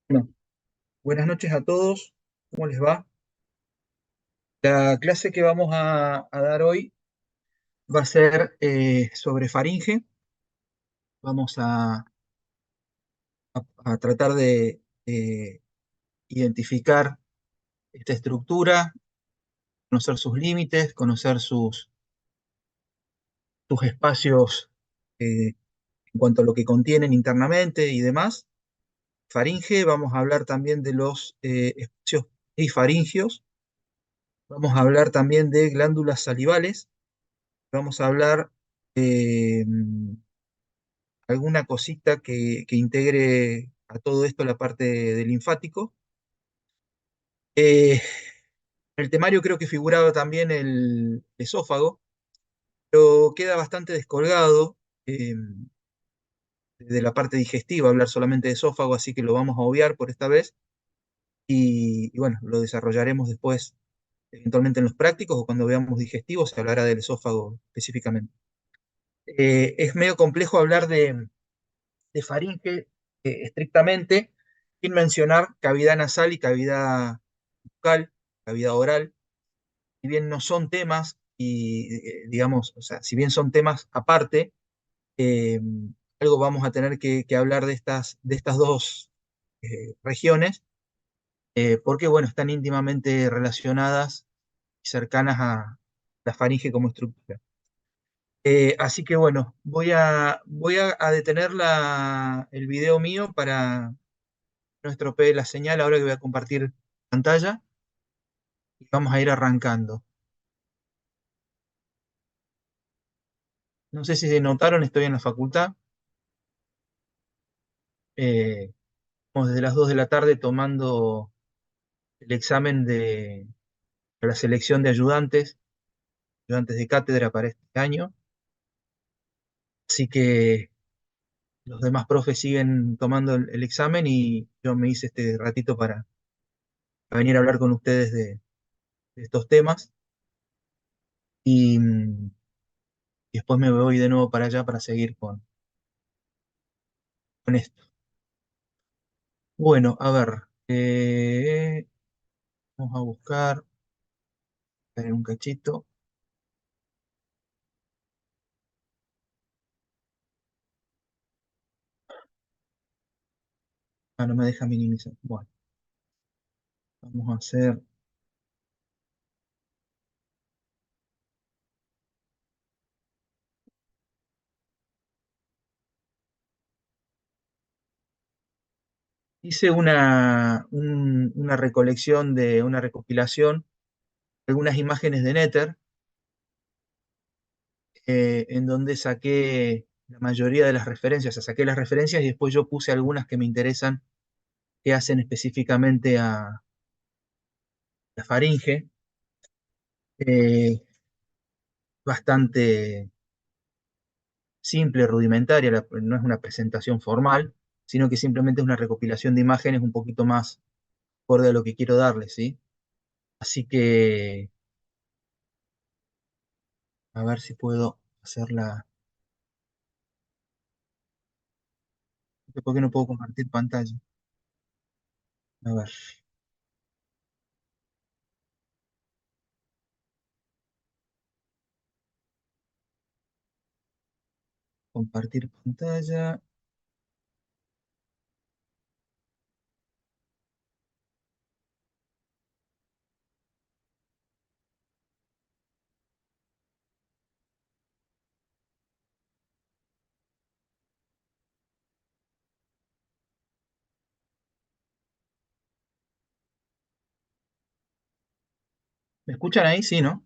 Bueno, buenas noches a todos. ¿Cómo les va? La clase que vamos a dar hoy va a ser sobre faringe. Vamos a tratar de identificar esta estructura, conocer sus límites, conocer sus espacios en cuanto a lo que contienen internamente y demás. Faringe, vamos a hablar también de los espacios perifaringios. Vamos a hablar también de glándulas salivales. Vamos a hablar de alguna cosita que integre a todo esto la parte del linfático. En el temario creo que figuraba también el esófago, pero queda bastante descolgado de la parte digestiva, hablar solamente de esófago, así que lo vamos a obviar por esta vez y bueno, lo desarrollaremos después, eventualmente en los prácticos o cuando veamos digestivos se hablará del esófago específicamente. Es medio complejo hablar de faringe estrictamente, sin mencionar cavidad nasal y cavidad bucal, cavidad oral. Si bien no son temas, y digamos, o sea, si bien son temas aparte, eh, algo vamos a tener que hablar de estas dos regiones, porque bueno, están íntimamente relacionadas y cercanas a la faringe como estructura. Así que bueno, voy a detener el video mío para no estropee la señal ahora que voy a compartir pantalla y vamos a ir arrancando. No sé si se notaron, estoy en la facultad. Eh, Estamos desde las 2 de la tarde tomando el examen de la selección de ayudantes de cátedra para este año. Así que los demás profes siguen tomando el examen y yo me hice este ratito para venir a hablar con ustedes de estos temas. Y después me voy de nuevo para allá para seguir con esto. Bueno, a ver, vamos a buscar en un cachito. Ah, no me deja minimizar. Bueno, vamos a hacer. Hice una recolección una recopilación, algunas imágenes de Nether, en donde saqué la mayoría de las referencias. O sea, saqué las referencias y después yo puse algunas que me interesan, que hacen específicamente a la faringe. Eh, Bastante simple, rudimentaria, no es una presentación formal, sino que simplemente es una recopilación de imágenes un poquito más acorde a lo que quiero darles, ¿sí? Así que a ver si puedo hacerla. ¿Por qué no puedo compartir pantalla? A ver, compartir pantalla. ¿Me escuchan ahí? Sí, ¿no?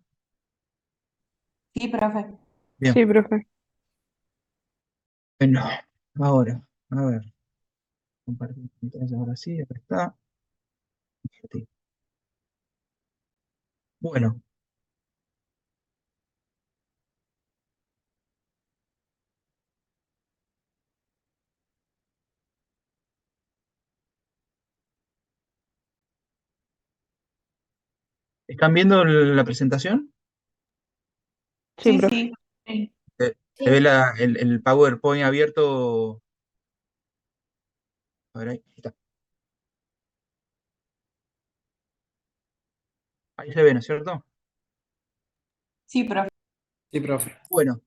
Sí, profe. Bien. Sí, profe. Bueno, ahora, a ver, compartir pantalla, ahora sí, acá está. Compartir. Bueno, ¿están viendo la presentación? Sí, profe. Sí. Se ve Sí. el PowerPoint abierto. A ver, ahí está. Ahí se ve, ¿no es cierto? Sí, profe. Sí, profe. Bueno,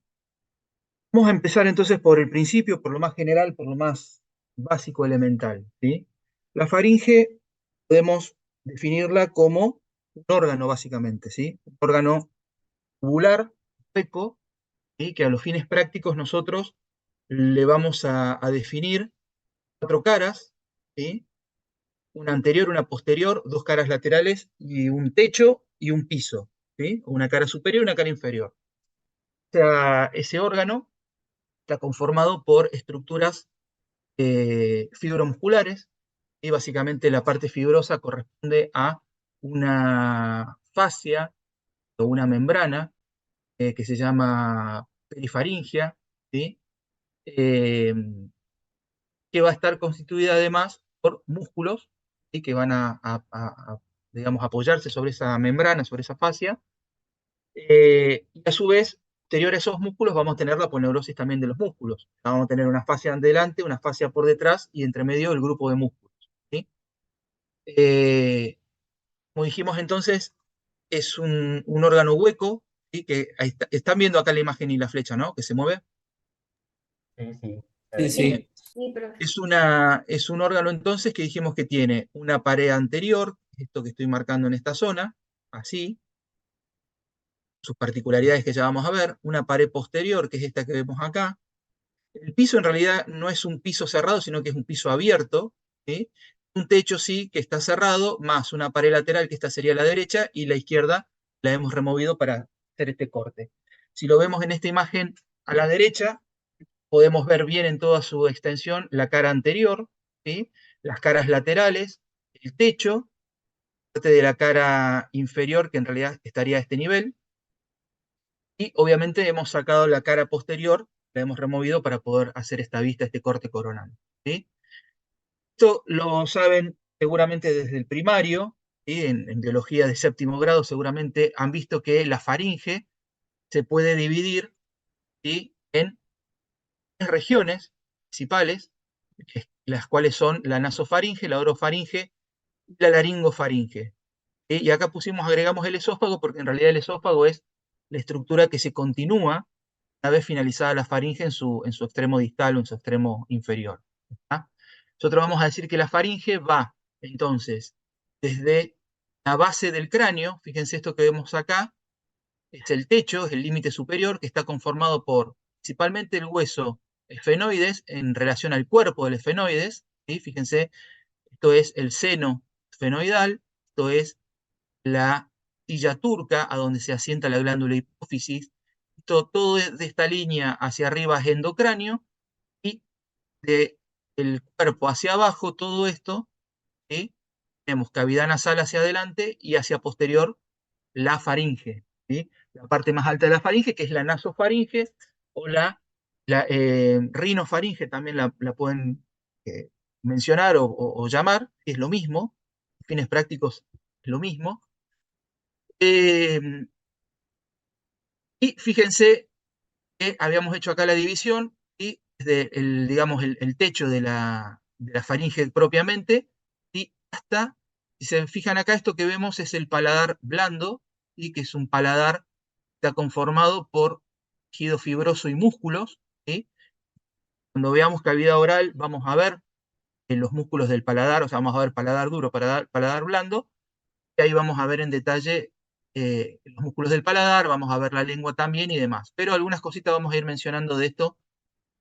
vamos a empezar entonces por el principio, por lo más general, por lo más básico, elemental, ¿sí? La faringe podemos definirla como un órgano, básicamente, ¿sí? Un órgano tubular, hueco, ¿sí? Que a los fines prácticos nosotros le vamos a definir cuatro caras, ¿sí? Una anterior, una posterior, dos caras laterales y un techo y un piso, ¿sí? Una cara superior y una cara inferior. O sea, ese órgano está conformado por estructuras fibromusculares y básicamente la parte fibrosa corresponde a una fascia o una membrana que se llama perifaringia, ¿sí? Eh, que va a estar constituida además por músculos ¿sí? Que van digamos, apoyarse sobre esa membrana, sobre esa fascia, y a su vez, posterior a esos músculos, vamos a tener la aponeurosis también de los músculos. Vamos a tener una fascia adelante, una fascia por detrás y entre medio el grupo de músculos. ¿Sí? Eh, Como dijimos entonces, es un órgano hueco, ¿sí? Que están viendo acá la imagen y la flecha, ¿no? Que se mueve. Sí, sí, se Sí, ve. sí. Sí, profe. Es un órgano entonces que dijimos que tiene una pared anterior, esto que estoy marcando en esta zona, así, sus particularidades que ya vamos a ver, una pared posterior, que es esta que vemos acá. El piso en realidad no es un piso cerrado, sino que es un piso abierto, ¿sí? Un techo sí que está cerrado, más una pared lateral, que esta sería la derecha, y la izquierda la hemos removido para hacer este corte. Si lo vemos en esta imagen a la derecha, podemos ver bien en toda su extensión la cara anterior, ¿sí? Las caras laterales, el techo, parte de la cara inferior, que en realidad estaría a este nivel, y obviamente hemos sacado la cara posterior, la hemos removido para poder hacer esta vista, este corte coronal. ¿Sí? Esto lo saben seguramente desde el primario, ¿sí? En biología de séptimo grado seguramente han visto que la faringe se puede dividir, ¿sí? En tres regiones principales, las cuales son la nasofaringe, la orofaringe y la laringofaringe. ¿Sí? Y acá agregamos el esófago porque en realidad el esófago es la estructura que se continúa una vez finalizada la faringe en su extremo distal o en su extremo inferior. ¿Está? Nosotros vamos a decir que la faringe va entonces desde la base del cráneo, fíjense esto que vemos acá, es el techo, es el límite superior, que está conformado por principalmente el hueso esfenoides en relación al cuerpo del esfenoides, ¿sí? Fíjense, esto es el seno esfenoidal, esto es la silla turca, a donde se asienta la glándula hipófisis, todo de esta línea hacia arriba es endocráneo, y del cuerpo hacia abajo, todo esto, ¿sí? Tenemos cavidad nasal hacia adelante y hacia posterior la faringe, ¿sí? La parte más alta de la faringe, que es la nasofaringe, o la rinofaringe, también la pueden mencionar o llamar, es lo mismo, fines prácticos es lo mismo. Eh, y fíjense que habíamos hecho acá la división, y desde digamos, el techo de la faringe propiamente, y hasta, si se fijan acá, esto que vemos es el paladar blando, y que es un paladar que está conformado por tejido fibroso y músculos. ¿Sí? Cuando veamos cavidad oral, vamos a ver los músculos del paladar, o sea, vamos a ver paladar duro, paladar blando, y ahí vamos a ver en detalle los músculos del paladar, vamos a ver la lengua también y demás. Pero algunas cositas vamos a ir mencionando de esto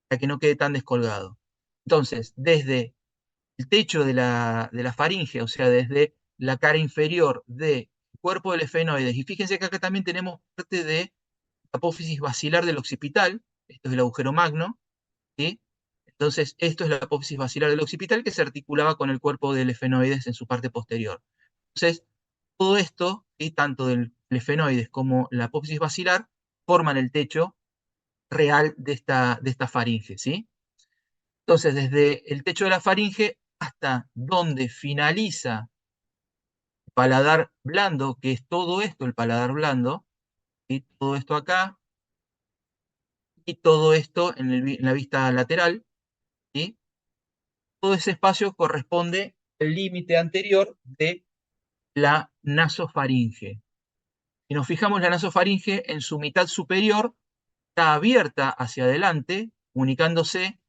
para que no quede tan descolgado. Entonces, desde el techo de la faringe, o sea, desde la cara inferior del cuerpo del esfenoides, y fíjense que acá también tenemos parte de la apófisis basilar del occipital, esto es el agujero magno, ¿sí? Entonces, esto es la apófisis basilar del occipital que se articulaba con el cuerpo del esfenoides en su parte posterior. Entonces, todo esto, ¿sí? Tanto del esfenoides como la apófisis basilar, forman el techo real de esta faringe, ¿sí? Entonces, desde el techo de la faringe hasta donde finaliza el paladar blando, que es todo esto, el paladar blando, ¿sí? Todo esto acá, y todo esto en la vista lateral, ¿sí? Todo ese espacio corresponde al límite anterior de la nasofaringe. Si nos fijamos, la nasofaringe en su mitad superior está abierta hacia adelante, comunicándose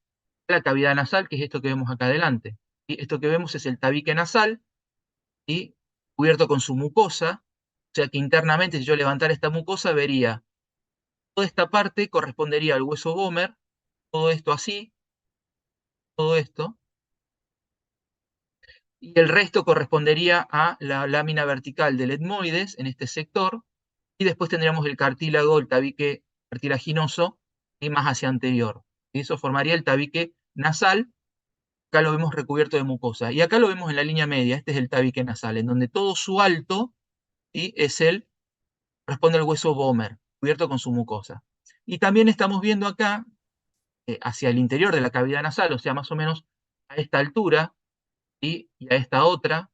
a la cavidad nasal, que es esto que vemos acá adelante. Y esto que vemos es el tabique nasal, y cubierto con su mucosa, o sea que internamente, si yo levantara esta mucosa, vería toda esta parte correspondería al hueso vomer, todo esto así, todo esto, y el resto correspondería a la lámina vertical del etmoides en este sector, y después tendríamos el cartílago, el tabique cartilaginoso, y más hacia anterior. Y eso formaría el tabique nasal. Acá lo vemos recubierto de mucosa. Y acá lo vemos en la línea media, este es el tabique nasal, en donde todo su alto, ¿sí?, corresponde al hueso vomer, cubierto con su mucosa. Y también estamos viendo acá, hacia el interior de la cavidad nasal, o sea, más o menos a esta altura, ¿sí?, y a esta otra,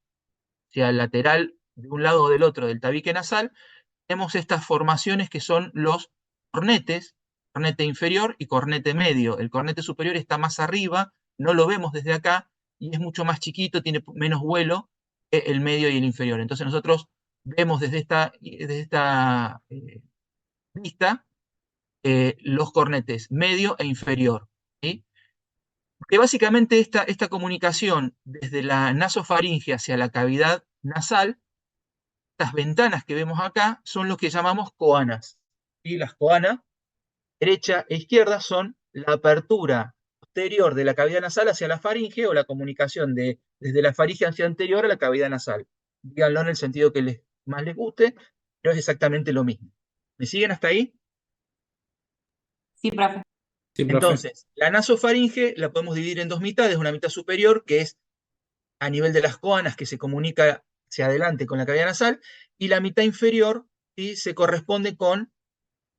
hacia el lateral de un lado o del otro del tabique nasal, tenemos estas formaciones que son los cornetes, cornete inferior y cornete medio. El cornete superior está más arriba, no lo vemos desde acá, y es mucho más chiquito, tiene menos vuelo que el medio y el inferior. Entonces nosotros vemos desde esta vista los cornetes medio e inferior, ¿sí? Que básicamente esta comunicación desde la nasofaringe hacia la cavidad nasal, estas ventanas que vemos acá, son lo que llamamos coanas. ¿Sí? Las coanas, derecha e izquierda, son la apertura posterior de la cavidad nasal hacia la faringe, o la comunicación desde la faringe hacia anterior a la cavidad nasal. Díganlo en el sentido que más les guste, pero es exactamente lo mismo. ¿Me siguen hasta ahí? Sí, profe. Sí, profe. Entonces, la nasofaringe la podemos dividir en dos mitades, una mitad superior, que es a nivel de las coanas, que se comunica hacia adelante con la cavidad nasal, y la mitad inferior, ¿sí?, se corresponde con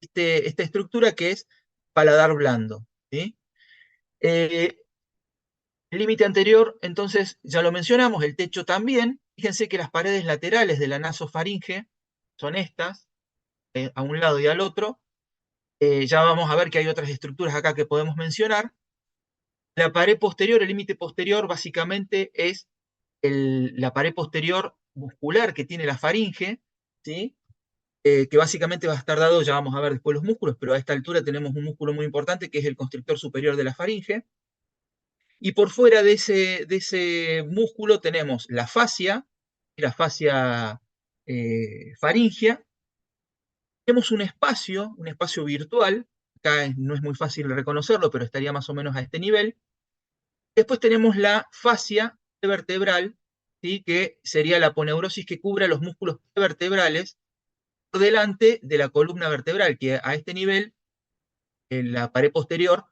esta estructura que es paladar blando, ¿sí? El límite anterior, entonces, ya lo mencionamos, el techo también. Fíjense que las paredes laterales de la nasofaringe son estas, a un lado y al otro. Ya vamos a ver que hay otras estructuras acá que podemos mencionar. La pared posterior, el límite posterior, básicamente es la pared posterior muscular que tiene la faringe, ¿sí? Que básicamente va a estar dado, ya vamos a ver después los músculos, pero a esta altura tenemos un músculo muy importante que es el constrictor superior de la faringe. Y por fuera de ese músculo tenemos la fascia faringea. Tenemos un espacio virtual, acá no es muy fácil reconocerlo, pero estaría más o menos a este nivel. Después tenemos la fascia vertebral, ¿sí?, que sería la aponeurosis que cubre los músculos vertebrales por delante de la columna vertebral, que a este nivel, en la pared posterior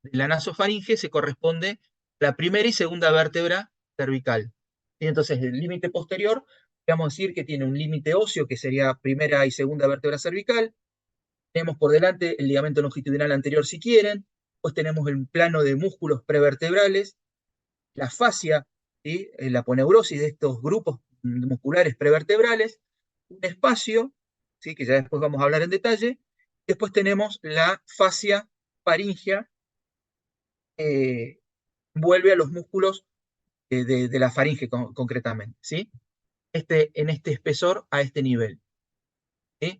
de la nasofaringe, se corresponde a la primera y segunda vértebra cervical. ¿Sí? Entonces, el límite posterior, vamos a decir que tiene un límite óseo, que sería primera y segunda vértebra cervical. Tenemos por delante el ligamento longitudinal anterior, si quieren. Pues tenemos el plano de músculos prevertebrales, la fascia, ¿sí?, la aponeurosis de estos grupos musculares prevertebrales, un espacio, ¿sí?, que ya después vamos a hablar en detalle. Después tenemos la fascia faríngea, vuelve a los músculos de la faringe concretamente, ¿sí? En este espesor, a este nivel, ¿sí?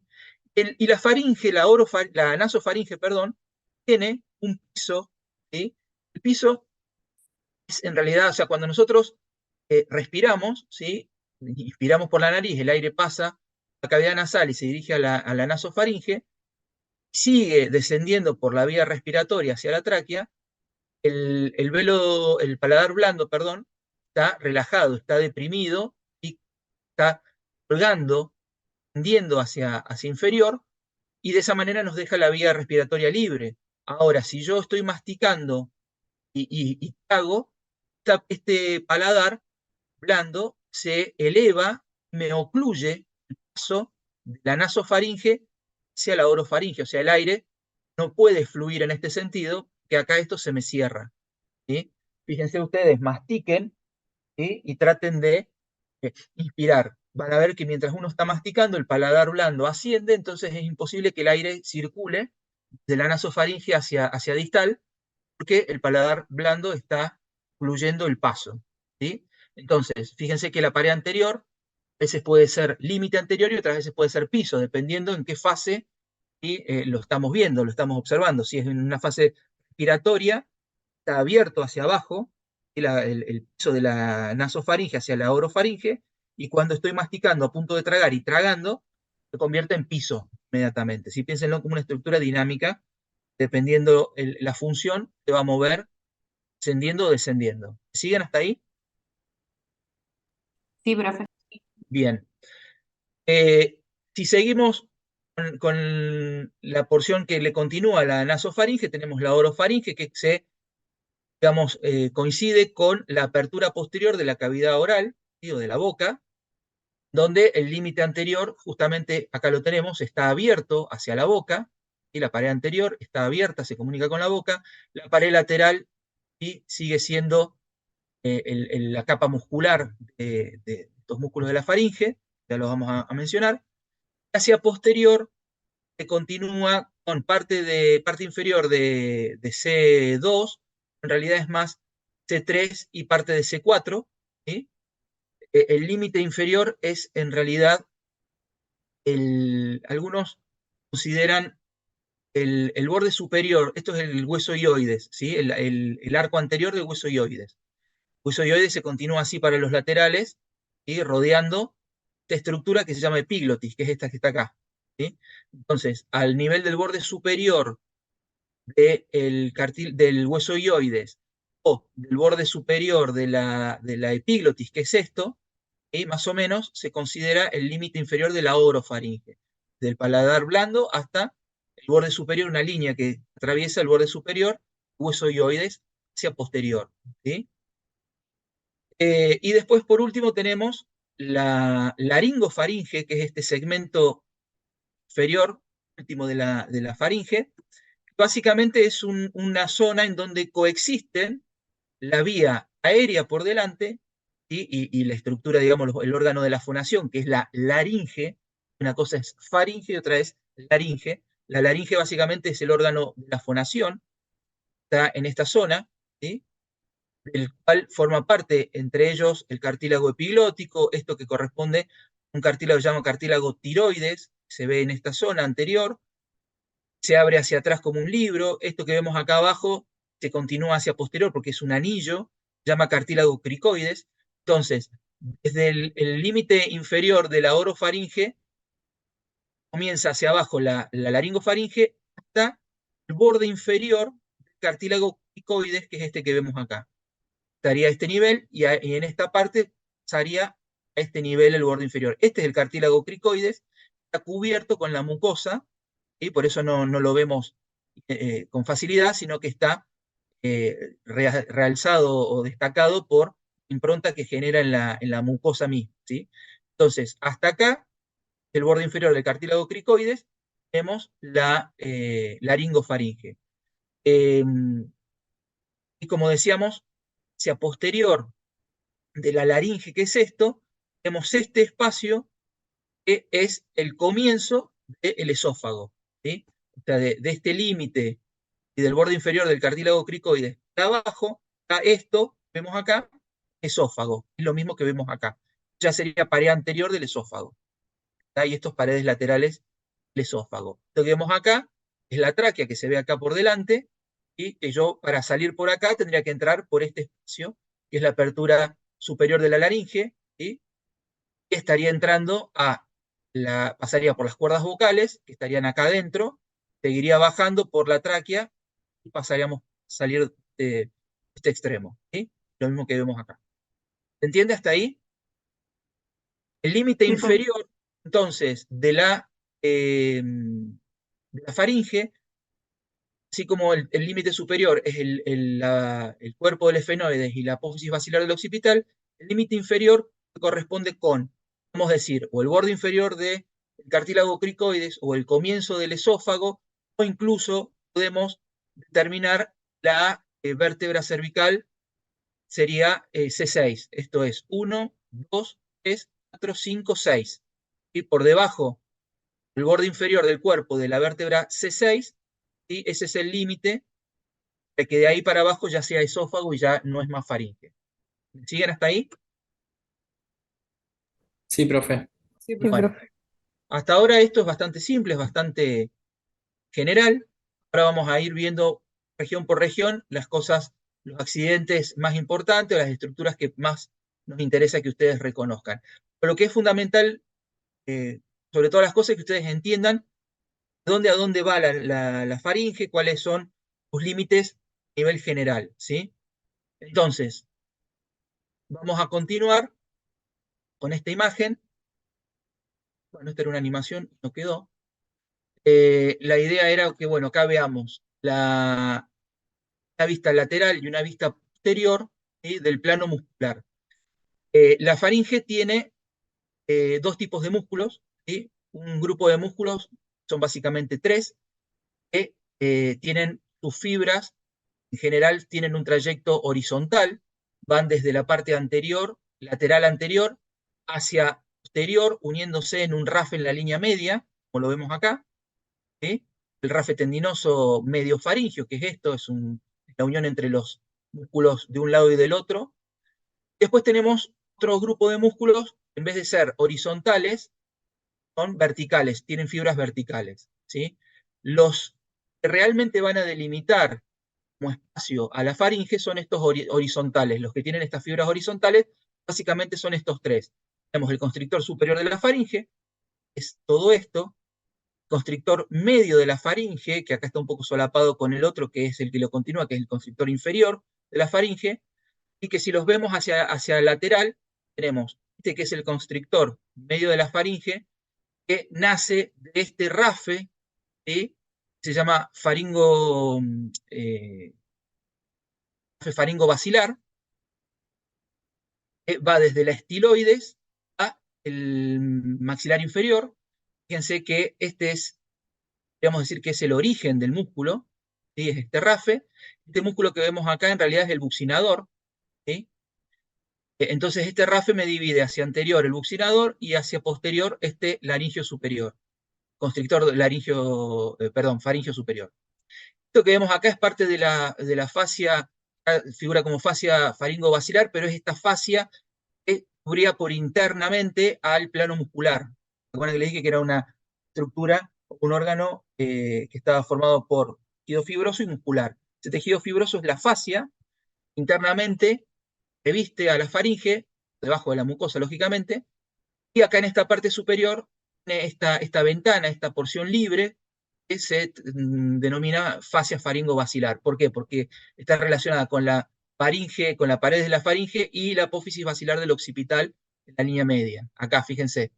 Y la faringe, la nasofaringe, perdón, tiene un piso, ¿sí? El piso es en realidad, o sea, cuando nosotros respiramos, ¿sí?, inspiramos por la nariz, el aire pasa a la cavidad nasal y se dirige a la nasofaringe, sigue descendiendo por la vía respiratoria hacia la tráquea. El paladar blando, perdón, está relajado, está deprimido y está colgando, tendiendo hacia inferior, y de esa manera nos deja la vía respiratoria libre. Ahora, si yo estoy masticando y cago, este paladar blando se eleva, me ocluye el paso de la nasofaringe hacia la orofaringe, o sea, el aire no puede fluir en este sentido, que acá esto se me cierra, ¿sí? Fíjense ustedes, mastiquen, ¿sí?, y traten de inspirar. Van a ver que mientras uno está masticando, el paladar blando asciende, entonces es imposible que el aire circule de la nasofaringe hacia distal, porque el paladar blando está fluyendo el paso, ¿sí? Entonces, fíjense que la pared anterior veces puede ser límite anterior y otras veces puede ser piso, dependiendo en qué fase lo estamos viendo, lo estamos observando. Si es en una fase respiratoria, está abierto hacia abajo, el piso de la nasofaringe hacia la orofaringe, y cuando estoy masticando a punto de tragar y tragando, se convierte en piso inmediatamente. Si piénsenlo como una estructura dinámica, dependiendo la función, se va a mover ascendiendo o descendiendo. ¿Siguen hasta ahí? Sí, profe. Bien. Si seguimos con la porción que le continúa a la nasofaringe, tenemos la orofaringe que se, digamos, coincide con la apertura posterior de la cavidad oral, ¿sí? O de la boca, donde el límite anterior, justamente acá lo tenemos, está abierto hacia la boca, y la pared anterior está abierta, se comunica con la boca, la pared lateral y sigue siendo la capa muscular de estos músculos de la faringe, ya los vamos a mencionar. Hacia posterior se continúa con parte inferior de C2, en realidad es más C3 y parte de C4, ¿sí? El límite inferior es en realidad, algunos consideran el borde superior, esto es el hueso ioides, ¿sí? El arco anterior del hueso ioides. El hueso ioides se continúa así para los laterales, ¿sí? Rodeando esta estructura que se llama epiglotis, que es esta que está acá, ¿sí? Entonces, al nivel del borde superior del hueso ioides o del borde superior de la epiglotis, que es esto, y más o menos se considera el límite inferior de la orofaringe, del paladar blando hasta el borde superior, una línea que atraviesa el borde superior, hueso ioides, hacia posterior, ¿sí? Y después, por último, tenemos la laringofaringe, que es este segmento inferior, último de la faringe. Básicamente es una zona en donde coexisten la vía aérea por delante, ¿sí? y la estructura, digamos, el órgano de la fonación, que es la laringe. Una cosa es faringe y otra es laringe. La laringe básicamente es el órgano de la fonación, está en esta zona, ¿sí? Del cual forma parte, entre ellos, el cartílago epiglótico, esto que corresponde a un cartílago que se llama cartílago tiroides, se ve en esta zona anterior, se abre hacia atrás como un libro, esto que vemos acá abajo se continúa hacia posterior porque es un anillo, se llama cartílago cricoides. Entonces, desde el límite inferior de la orofaringe, comienza hacia abajo la laringofaringe hasta el borde inferior del cartílago cricoides, que es este que vemos acá. Estaría a este nivel y en esta parte pasaría a este nivel el borde inferior. Este es el cartílago cricoides, está cubierto con la mucosa, y por eso no lo vemos con facilidad, sino que está realzado o destacado por impronta que genera en la mucosa misma, ¿sí? Entonces, hasta acá, el borde inferior del cartílago cricoides, tenemos la laringofaringe. Y como decíamos, hacia posterior de la laringe, que es esto, tenemos este espacio que es el comienzo del esófago, ¿sí? O sea, de este límite y del borde inferior del cartílago cricoides de abajo, está esto, vemos acá, esófago, es lo mismo que vemos acá. Ya sería pared anterior del esófago. ¿Está? Y estos paredes laterales del esófago. Lo que vemos acá es la tráquea que se ve acá por delante, y que yo para salir por acá tendría que entrar por este espacio, que es la apertura superior de la laringe, ¿sí? Y estaría entrando pasaría por las cuerdas vocales, que estarían acá adentro, seguiría bajando por la tráquea y pasaríamos a salir de este extremo, ¿sí? Lo mismo que vemos acá. ¿Se entiende hasta ahí? El límite Sí, profe. inferior, entonces, de la faringe, así como el límite superior es el cuerpo del esfenoides y la apófisis basilar del occipital, el límite inferior corresponde con, vamos a decir, o el borde inferior del cartílago cricoides o el comienzo del esófago, o incluso podemos determinar la vértebra cervical, sería C6, esto es 1, 2, 3, 4, 5, 6. Y por debajo, el borde inferior del cuerpo de la vértebra C6, ¿sí? Ese es el límite de que de ahí para abajo ya sea esófago y ya no es más faringe. ¿Me siguen hasta ahí? Sí, profe. Sí, Sí, Bueno, profe. hasta ahora esto es bastante simple, es bastante general. Ahora vamos a ir viendo región por región las cosas, los accidentes más importantes, las estructuras que más nos interesa que ustedes reconozcan. Pero lo que es fundamental, sobre todas las cosas, es que ustedes entiendan a dónde va la faringe, cuáles son los límites a nivel general, ¿sí? Entonces, vamos a continuar con esta imagen. Bueno, esta era una animación, no quedó. La idea era que, bueno, acá veamos una vista lateral y una vista posterior, ¿sí?, del plano muscular. La faringe tiene dos tipos de músculos, ¿sí? Un grupo de músculos, son básicamente tres, que tienen sus fibras, en general tienen un trayecto horizontal, van desde la parte anterior, lateral anterior, hacia posterior, uniéndose en un RAF en la línea media, como lo vemos acá, ¿sí? El rafe tendinoso medio faringio, que es esto, es la unión entre los músculos de un lado y del otro. Después tenemos otro grupo de músculos, en vez de ser horizontales, son verticales, tienen fibras verticales, ¿sí? Los que realmente van a delimitar como espacio a la faringe son estos horizontales. Los que tienen estas fibras horizontales básicamente son estos tres. Tenemos el constrictor superior de la faringe, es todo esto, constrictor medio de la faringe, que acá está un poco solapado con el otro, que es el que lo continúa, que es el constrictor inferior de la faringe, y que si los vemos hacia el lateral, tenemos este que es el constrictor medio de la faringe, que nace de este rafe, ¿sí?, se llama faringo basilar, que va desde la estiloides a el maxilar inferior. Fíjense que este es, podríamos decir que es el origen del músculo, ¿sí?, es este rafe. Este músculo que vemos acá en realidad es el buccinador, ¿sí? Entonces este rafe me divide hacia anterior el buccinador y hacia posterior este laringio superior, constrictor laringio, perdón, faringio superior. Esto que vemos acá es parte de la fascia, figura como fascia faringo-basilar, pero es esta fascia que cubría por internamente al plano muscular. Recuerden que les dije que era una estructura, un órgano que estaba formado por tejido fibroso y muscular. Ese tejido fibroso es la fascia, internamente reviste a la faringe, debajo de la mucosa, lógicamente, y acá en esta parte superior, tiene esta ventana, esta porción libre, que se denomina fascia faringo-basilar. ¿Por qué? Porque está relacionada con la faringe, con la pared de la faringe y la apófisis basilar del occipital en la línea media. Acá, fíjense,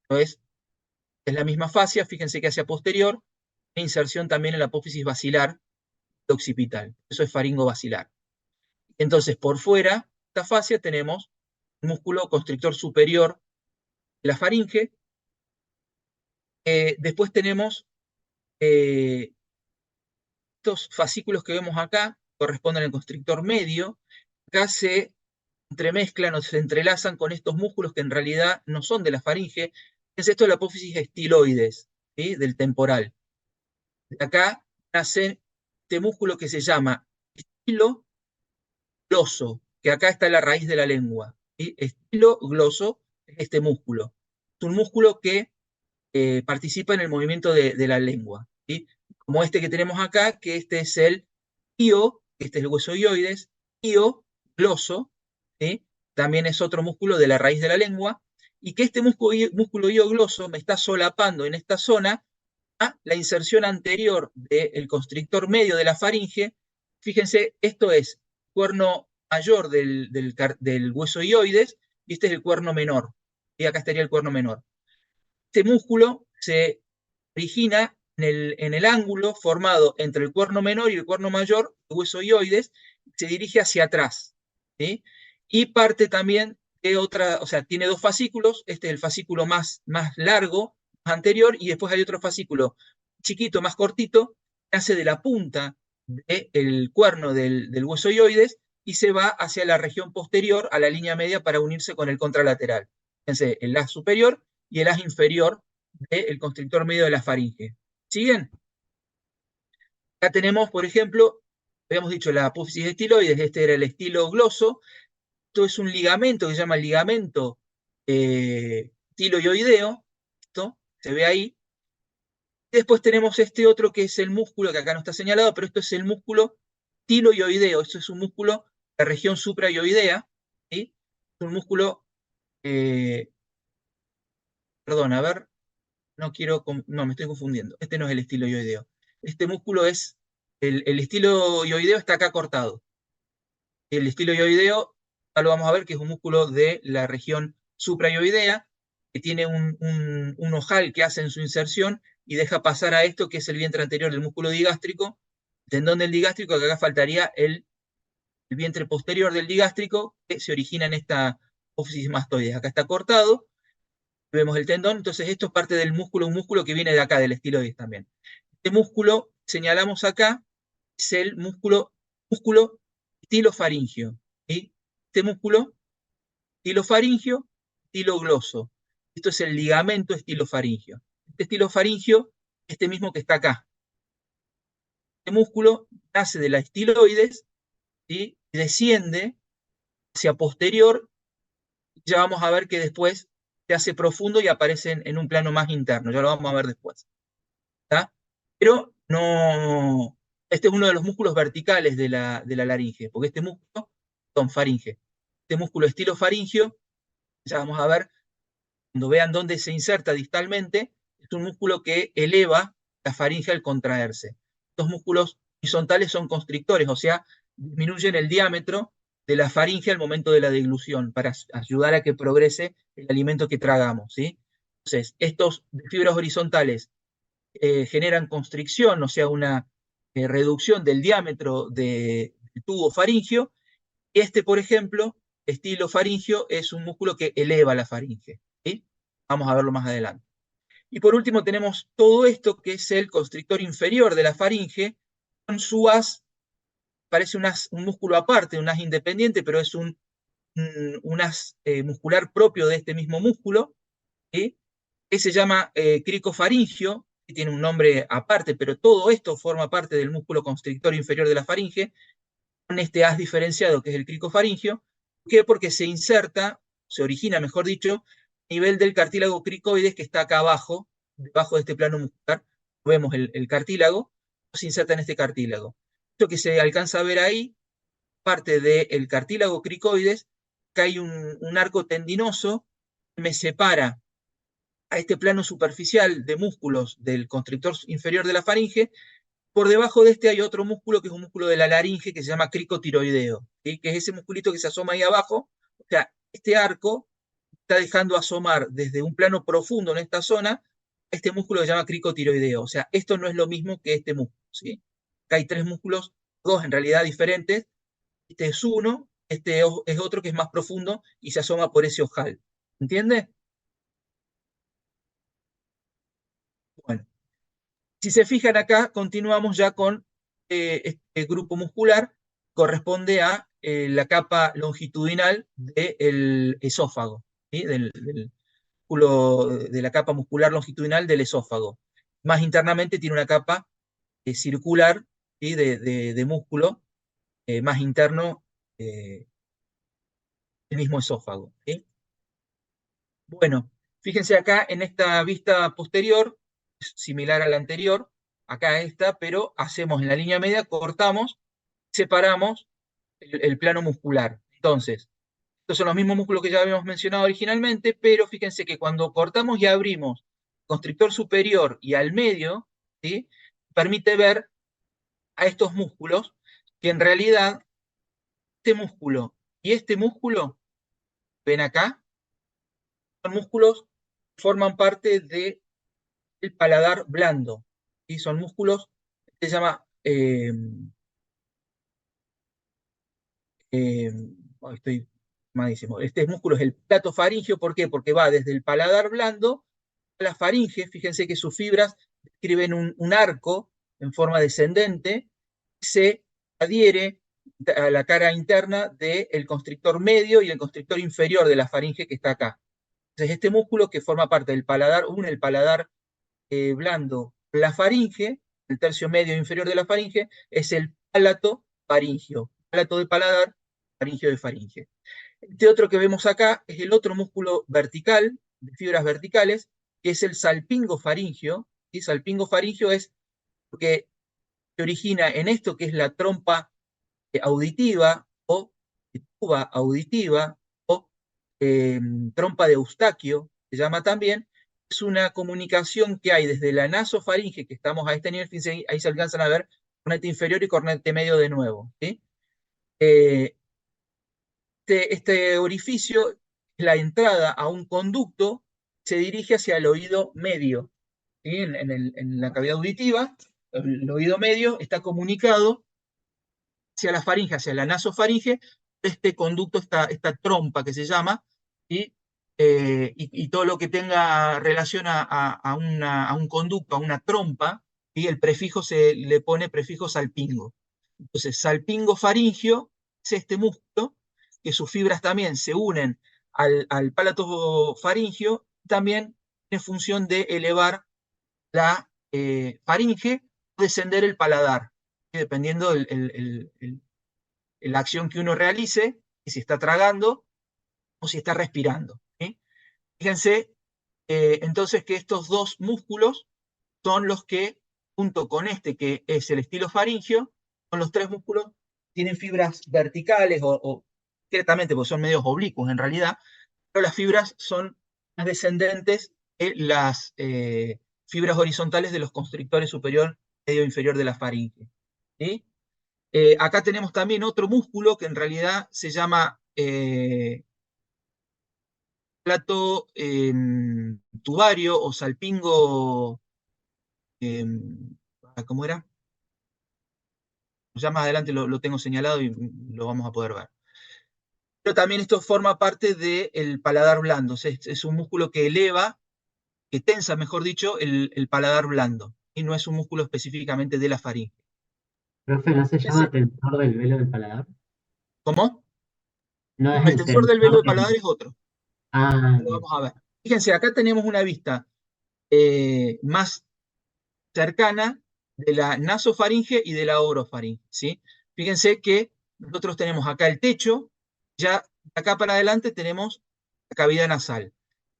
¿no es la misma fascia? Fíjense que hacia posterior, una inserción también en la apófisis basilar occipital. Eso es faringo-basilar. Entonces, por fuera de esta fascia tenemos un músculo constrictor superior de la faringe. Después tenemos estos fascículos que vemos acá, corresponden al constrictor medio. Acá se entremezclan o se entrelazan con estos músculos que en realidad no son de la faringe. Es esto de la apófisis estiloides, ¿sí?, del temporal. De acá nace este músculo que se llama estilo gloso, que acá está la raíz de la lengua, ¿sí? Estilo gloso es este músculo. Es un músculo que participa en el movimiento de la lengua, ¿sí? Como este que tenemos acá, que este es el io, este es el hueso ioides, io gloso, ¿sí? También es otro músculo de la raíz de la lengua, y que este músculo io gloso me está solapando en esta zona a la inserción anterior del constrictor medio de la faringe. Fíjense, esto es cuerno mayor del hueso ioides, y este es el cuerno menor, y acá estaría el cuerno menor. Este músculo se origina en el ángulo formado entre el cuerno menor y el cuerno mayor, el hueso ioides, se dirige hacia atrás, ¿sí? Y parte también de otra, o sea, tiene dos fascículos. Este es el fascículo más largo, más anterior, y después hay otro fascículo chiquito, más cortito, que hace de la punta del cuerno del hueso ioides y se va hacia la región posterior, a la línea media, para unirse con el contralateral. Fíjense, el haz superior y el haz inferior del constrictor medio de la faringe. ¿Siguen? Acá tenemos, por ejemplo, habíamos dicho la apófisis estiloides, este era el estilo gloso. Esto es un ligamento que se llama ligamento tiloioideo, esto se ve ahí. Después tenemos este otro que es el músculo, que acá no está señalado, pero esto es el músculo tiloioideo. Esto es un músculo de la región suprayoidea, ¿sí? Es un músculo, perdón, a ver, no, me estoy confundiendo. Este no es el estiloioideo. Este músculo es, el estiloioideo está acá cortado. El estiloioideo, ya lo vamos a ver, que es un músculo de la región suprayoidea, que tiene un ojal que hace en su inserción y deja pasar a esto, que es el vientre anterior del músculo digástrico, tendón del digástrico, que acá faltaría el vientre posterior del digástrico, que se origina en esta apófisis mastoides. Acá está cortado, vemos el tendón, entonces esto es parte del músculo, un músculo que viene de acá, del estiloides también. Este músculo, señalamos acá, es el músculo estilofaringio. ¿Sí? Este músculo estilofaringio, estilogloso. Esto es el ligamento estilofaringio. Este estilofaringio, este mismo que está acá. Este músculo nace de la estiloides, ¿sí? Y desciende hacia posterior. Ya vamos a ver que después se hace profundo y aparece en un plano más interno. Ya lo vamos a ver después. ¿Tá? Pero no, este es uno de los músculos verticales de la laringe, porque este músculo, son faringe. Este músculo estilofaringio, ya vamos a ver, cuando vean dónde se inserta distalmente, es un músculo que eleva la faringe al contraerse. Estos músculos horizontales son constrictores, o sea, disminuyen el diámetro de la faringe al momento de la deglución, para ayudar a que progrese el alimento que tragamos, ¿sí? Entonces, estos fibras horizontales generan constricción, o sea, una reducción del diámetro del tubo faringio. Este, por ejemplo, estilo faringio, es un músculo que eleva la faringe. ¿Sí? Vamos a verlo más adelante. Y por último tenemos todo esto, que es el constrictor inferior de la faringe, con su haz, parece un músculo aparte, un haz independiente, pero es un haz muscular propio de este mismo músculo, ¿sí? Que se llama cricofaringio, que tiene un nombre aparte, pero todo esto forma parte del músculo constrictor inferior de la faringe, con este haz diferenciado que es el cricofaringio. ¿Por qué? Porque se origina, mejor dicho, a nivel del cartílago cricoides, que está acá abajo, debajo de este plano muscular. Vemos el cartílago, se inserta en este cartílago. Esto que se alcanza a ver ahí, parte del cartílago cricoides, que hay un arco tendinoso que me separa a este plano superficial de músculos del constrictor inferior de la faringe. Por debajo de este hay otro músculo, que es un músculo de la laringe, que se llama cricotiroideo, ¿sí? Que es ese musculito que se asoma ahí abajo. O sea, este arco está dejando asomar desde un plano profundo en esta zona este músculo que se llama cricotiroideo. O sea, esto no es lo mismo que este músculo, ¿sí? Acá hay tres músculos, dos en realidad diferentes. Este es uno, este es otro que es más profundo y se asoma por ese ojal. ¿Entiende? Bueno. Si se fijan acá, continuamos ya con este grupo muscular, corresponde a la capa longitudinal del esófago, ¿sí? Del músculo, de la capa muscular longitudinal del esófago. Más internamente tiene una capa circular, ¿sí? de músculo más interno del mismo esófago, ¿sí? Bueno, fíjense acá en esta vista posterior, es similar a la anterior, acá está, pero hacemos en la línea media, cortamos, separamos el plano muscular. Entonces, estos son los mismos músculos que ya habíamos mencionado originalmente, pero fíjense que cuando cortamos y abrimos el constrictor superior y al medio, ¿sí? Permite ver a estos músculos que en realidad este músculo y este músculo, ven acá, son músculos que forman parte del paladar blando, ¿sí? Son músculos que se llama, eh, estoy malísimo, este músculo es el plato faríngeo. ¿Por qué? Porque va desde el paladar blando a la faringe. Fíjense que sus fibras describen un arco en forma descendente, se adhiere a la cara interna del constrictor medio y el constrictor inferior de la faringe, que está acá. Entonces, este músculo, que forma parte del paladar, une el paladar blando, la faringe, el tercio medio inferior de la faringe, es el pálato faringio. Pálato de paladar, faringio de faringe. Este otro que vemos acá es el otro músculo vertical, de fibras verticales, que es el salpingo faríngeo. ¿Sí? Salpingo faríngeo es lo que se origina en esto que es la trompa auditiva o tuba auditiva o trompa de Eustaquio, se llama también. Es una comunicación que hay desde la nasofaringe, que estamos a este nivel, fíjense, ahí se alcanzan a ver cornete inferior y cornete medio de nuevo. ¿Sí? Eh, este orificio es la entrada a un conducto que se dirige hacia el oído medio. ¿Sí? En la cavidad auditiva, el oído medio está comunicado hacia la faringe, hacia la nasofaringe, este conducto, esta trompa que se llama, ¿sí? Y todo lo que tenga relación a un conducto, a una trompa, ¿sí? El prefijo se le pone prefijo salpingo. Entonces, salpingo faringio es este músculo, que sus fibras también se unen al palato faringio, también en función de elevar la faringe o descender el paladar, ¿sí? Dependiendo la acción que uno realice, y si está tragando o si está respirando. ¿Sí? Fíjense entonces que estos dos músculos son los que, junto con este que es el estilo faringio, son los tres músculos que tienen fibras verticales o directamente, porque son medios oblicuos en realidad, pero las fibras son las descendentes de las fibras horizontales de los constrictores superior, medio e inferior de la faringe. ¿Sí? Acá tenemos también otro músculo que en realidad se llama plato tubario o salpingo, eh, ¿cómo era? Ya más adelante lo tengo señalado y lo vamos a poder ver. Pero también esto forma parte del paladar blando, es un músculo que eleva, que tensa, mejor dicho, el paladar blando, y no es un músculo específicamente de la faringe. Profe, ¿no se llama tensor del velo del paladar? ¿Cómo? No es El el tensor del velo tensor de paladar del... es otro. Ah, Lo bien. vamos a ver. Fíjense, acá tenemos una vista más cercana de la nasofaringe y de la orofaringe, ¿sí? Fíjense que nosotros tenemos acá el techo, ya de acá para adelante tenemos la cavidad nasal.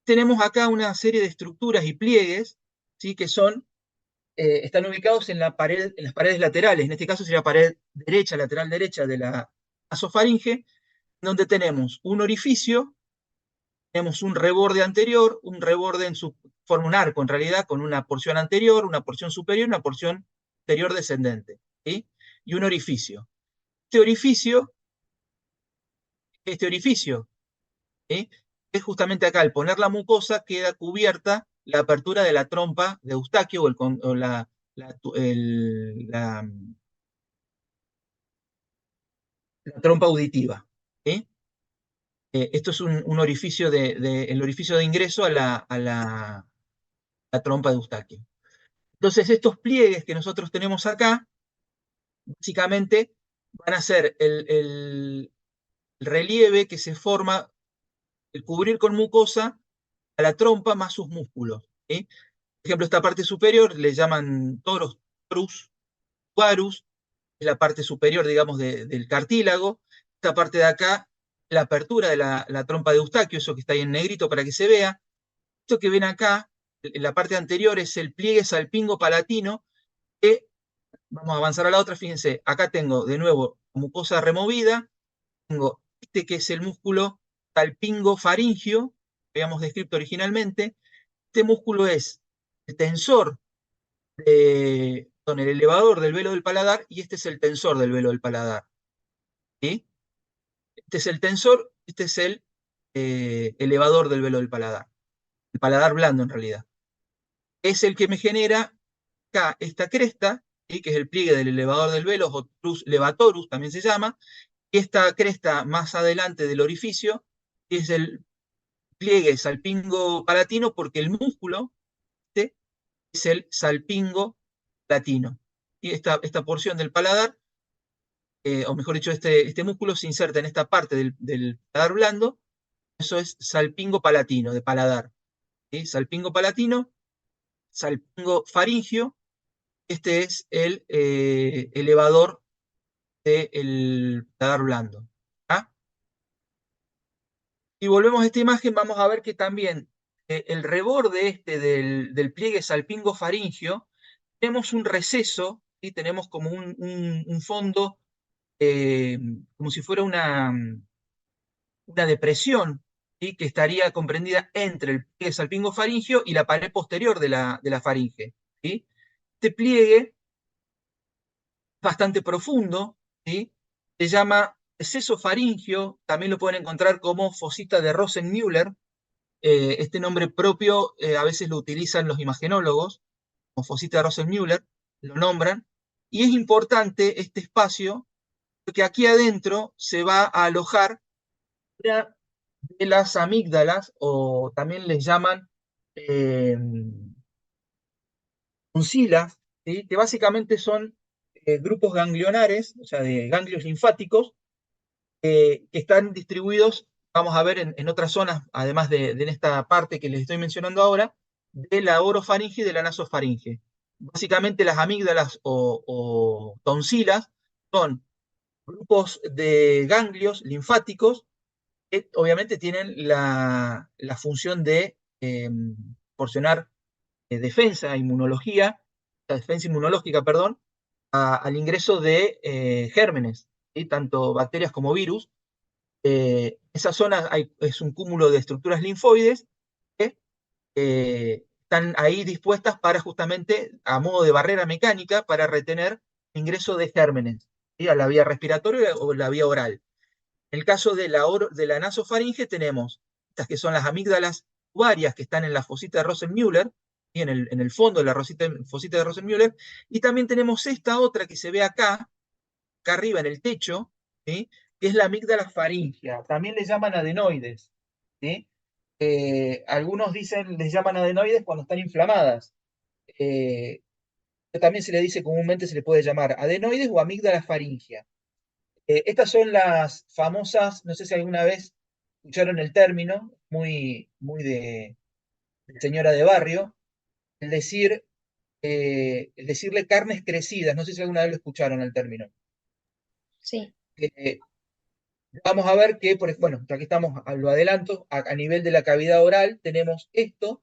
Tenemos acá una serie de estructuras y pliegues, ¿sí? Que están ubicados en las paredes laterales, en este caso sería la pared derecha, lateral derecha de la nasofaringe, donde tenemos un orificio, tenemos un reborde anterior, un reborde forma un arco en realidad, con una porción anterior, una porción superior, una porción anterior descendente, ¿sí? Y un orificio. Este orificio, este orificio, ¿sí? Es justamente acá, al poner la mucosa, queda cubierta la apertura de la trompa de Eustaquio o la trompa auditiva, ¿sí? Esto es un orificio el orificio de ingreso a la trompa de Eustaquio. Entonces, estos pliegues que nosotros tenemos acá, básicamente van a ser el relieve que se forma, el cubrir con mucosa a la trompa más sus músculos. ¿Sí? Por ejemplo, esta parte superior le llaman torus, varus, es la parte superior, digamos, del cartílago. Esta parte de acá, la apertura de la trompa de Eustaquio, eso que está ahí en negrito para que se vea. Esto que ven acá, en la parte anterior, es el pliegue salpingo palatino, que vamos a avanzar a la otra, fíjense, acá tengo de nuevo mucosa removida, tengo este que es el músculo salpingo faringio, que habíamos descrito originalmente. Este músculo es el tensor, con el elevador del velo del paladar, y este es el tensor del velo del paladar. ¿Sí? Este es el tensor, este es el elevador del velo del paladar. El paladar blando en realidad. Es el que me genera acá esta cresta, ¿sí? Que es el pliegue del elevador del velo, o trus levatorus también se llama, y esta cresta más adelante del orificio es el pliegue salpingo palatino, porque el músculo, ¿sí? Es el salpingo palatino. Y esta porción del paladar, o mejor dicho, este músculo se inserta en esta parte del paladar blando, eso es salpingo palatino, de paladar. ¿Sí? Salpingo palatino, salpingo faringio, este es el elevador del paladar blando. ¿Ah? Si volvemos a esta imagen, vamos a ver que también el reborde del pliegue salpingofaringio, tenemos un receso, y tenemos como un fondo, como si fuera una depresión, ¿sí? Que estaría comprendida entre el pliegue salpingofaringio y la pared posterior de la faringe. ¿Sí? Este pliegue bastante profundo, ¿sí? Se llama seso faringio, también lo pueden encontrar como fosita de Rosenmüller. Este nombre propio a veces lo utilizan los imagenólogos, como fosita de Rosenmüller, lo nombran, y es importante este espacio porque aquí adentro se va a alojar una de las amígdalas, o también les llaman eh, toncilas, ¿sí? Que básicamente son grupos ganglionares, o sea, de ganglios linfáticos, que están distribuidos, vamos a ver, en otras zonas, además de en esta parte que les estoy mencionando ahora, de la orofaringe y de la nasofaringe. Básicamente las amígdalas o tonsilas son grupos de ganglios linfáticos que obviamente tienen la función de proporcionar defensa inmunológica, perdón, al ingreso de gérmenes, ¿sí? Tanto bacterias como virus. Esa zona es un cúmulo de estructuras linfoides que están ahí dispuestas para justamente, a modo de barrera mecánica, para retener el ingreso de gérmenes, ¿sí? A la vía respiratoria o la vía oral. En el caso de la nasofaringe tenemos estas que son las amígdalas tubarias que están en la fosita de Rosenmüller, y en el fondo de la fosita de Rosenmüller, y también tenemos esta otra que se ve acá arriba en el techo, ¿sí? Que es la amígdala faríngea. También le llaman adenoides, ¿sí? Algunos les llaman adenoides cuando están inflamadas. Eh, También se le dice comúnmente, se le puede llamar adenoides o amígdala faríngea. Estas son las famosas, no sé si alguna vez escucharon el término, muy, muy de señora de barrio, el decirle carnes crecidas, no sé si alguna vez lo escucharon el término. Sí. Eh, Vamos a ver que, bueno, ya que estamos, lo adelanto, a nivel de la cavidad oral tenemos esto,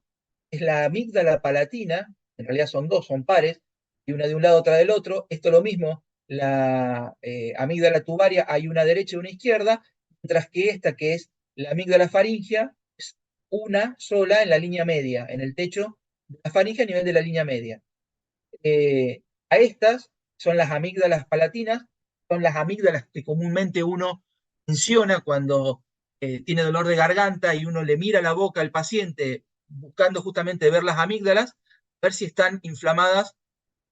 es la amígdala palatina, en realidad son dos, son pares, y una de un lado, otra del otro. Esto lo mismo, la amígdala tubaria, hay una derecha y una izquierda, mientras que esta, que es la amígdala faríngea, es una sola en la línea media, en el techo de la faringe a nivel de la línea media. A estas son las amígdalas palatinas, son las amígdalas que comúnmente uno menciona cuando tiene dolor de garganta y uno le mira la boca al paciente buscando justamente ver las amígdalas, ver si están inflamadas,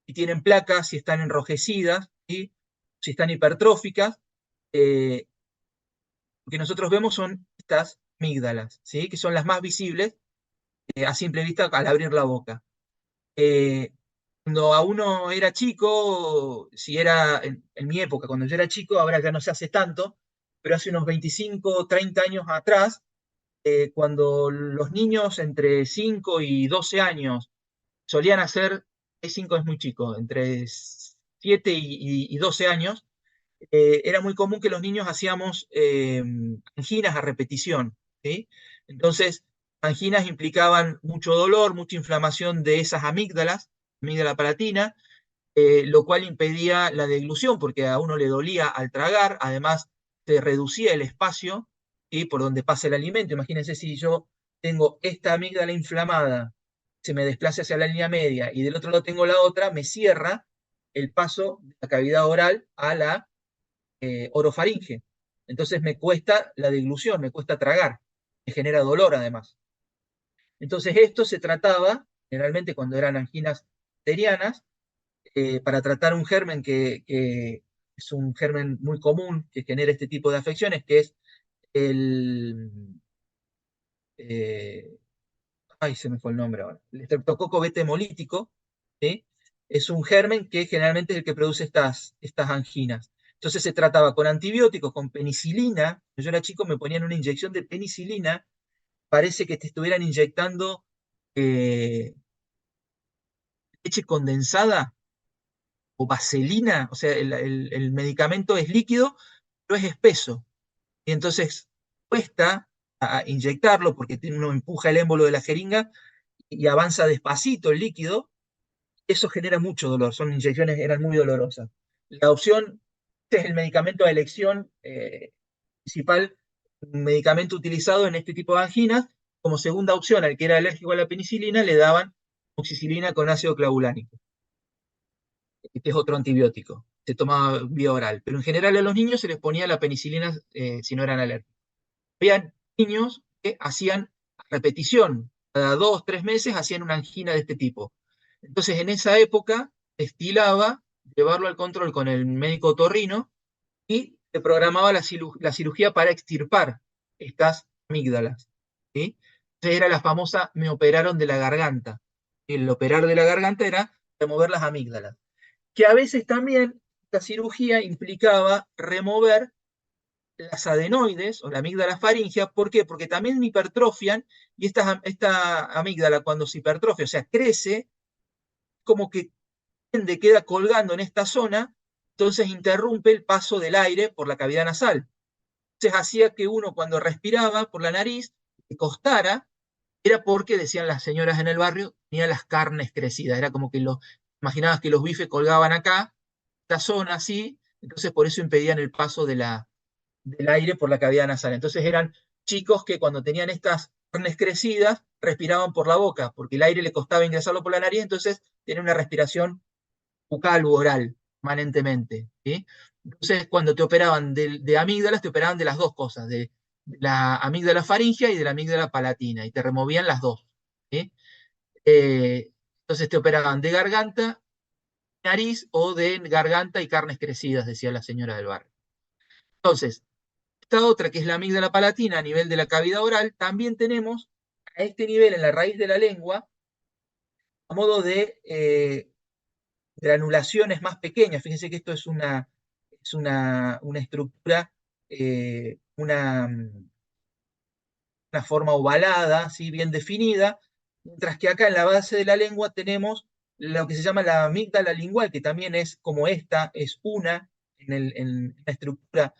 si tienen placas, si están enrojecidas, ¿sí? Si están hipertróficas. Lo que nosotros vemos son estas amígdalas, ¿sí? Que son las más visibles a simple vista al abrir la boca. Eh, Cuando a uno era chico, si era en mi época, cuando yo era chico, ahora ya no se hace tanto, pero hace unos 25 30 años atrás, cuando los niños entre 5 y 12 años solían hacer, 5 es muy chico, entre 7 y 12 años, era muy común que los niños hacíamos anginas a repetición, ¿sí? Entonces, anginas implicaban mucho dolor, mucha inflamación de esas amígdalas, amígdala palatina, lo cual impedía la deglución porque a uno le dolía al tragar, además se reducía el espacio, ¿sí? Por donde pasa el alimento. Imagínense si yo tengo esta amígdala inflamada, se me desplaza hacia la línea media y del otro lado tengo la otra, me cierra el paso de la cavidad oral a la orofaringe. Entonces me cuesta la deglución, me cuesta tragar, me genera dolor además. Entonces esto se trataba, generalmente cuando eran anginas bacterianas, para tratar un germen que es un germen muy común que genera este tipo de afecciones, que es el... eh, ay, se me fue el nombre ahora. El estreptococo beta hemolítico, ¿sí? Es un germen que generalmente es el que produce estas anginas. Entonces se trataba con antibióticos, con penicilina. Cuando yo era chico me ponían una inyección de penicilina. Parece que te estuvieran inyectando eh, leche condensada o vaselina. O sea, el medicamento es líquido, pero es espeso. Y entonces cuesta a inyectarlo porque uno empuja el émbolo de la jeringa y avanza despacito el líquido, eso genera mucho dolor, son inyecciones, eran muy dolorosas. La opción, este es el medicamento de elección principal, un medicamento utilizado en este tipo de anginas. Como segunda opción, al que era alérgico a la penicilina, le daban amoxicilina con ácido clavulánico, que es otro antibiótico. Se tomaba vía oral, pero en general a los niños se les ponía la penicilina si no eran alérgicos. Había niños que hacían repetición, cada 2 o 3 meses hacían una angina de este tipo. Entonces en esa época estilaba llevarlo al control con el médico otorrino y se programaba la cirugía para extirpar estas amígdalas, ¿sí? Entonces era la famosa me operaron de la garganta. El operar de la garganta era remover las amígdalas. Que a veces también esta cirugía implicaba remover las adenoides o la amígdala faríngea. ¿Por qué? Porque también hipertrofian y esta amígdala cuando se hipertrofia, o sea, crece, como que queda colgando en esta zona, entonces interrumpe el paso del aire por la cavidad nasal. Entonces hacía que uno cuando respiraba por la nariz, que costara, era porque, decían las señoras en el barrio, tenía las carnes crecidas. Era como que imaginabas que los bifes colgaban acá, esta zona así, entonces por eso impedían el paso del aire por la cavidad nasal. Entonces eran chicos que cuando tenían estas carnes crecidas, respiraban por la boca, porque el aire le costaba ingresarlo por la nariz, entonces tenían una respiración bucal u oral permanentemente, ¿sí? Entonces, cuando te operaban de amígdalas, te operaban de las dos cosas, de la amígdala faríngea y de la amígdala palatina, y te removían las dos, ¿sí? Entonces te operaban de garganta, nariz, o de garganta y carnes crecidas, decía la señora del barrio. Entonces, esta otra, que es la amígdala palatina a nivel de la cavidad oral, también tenemos a este nivel en la raíz de la lengua, a modo de granulaciones más pequeñas. Fíjense que esto es una estructura, una forma ovalada, ¿sí? Bien definida, mientras que acá en la base de la lengua tenemos lo que se llama la amígdala lingual, que también es como esta, es una en la estructura,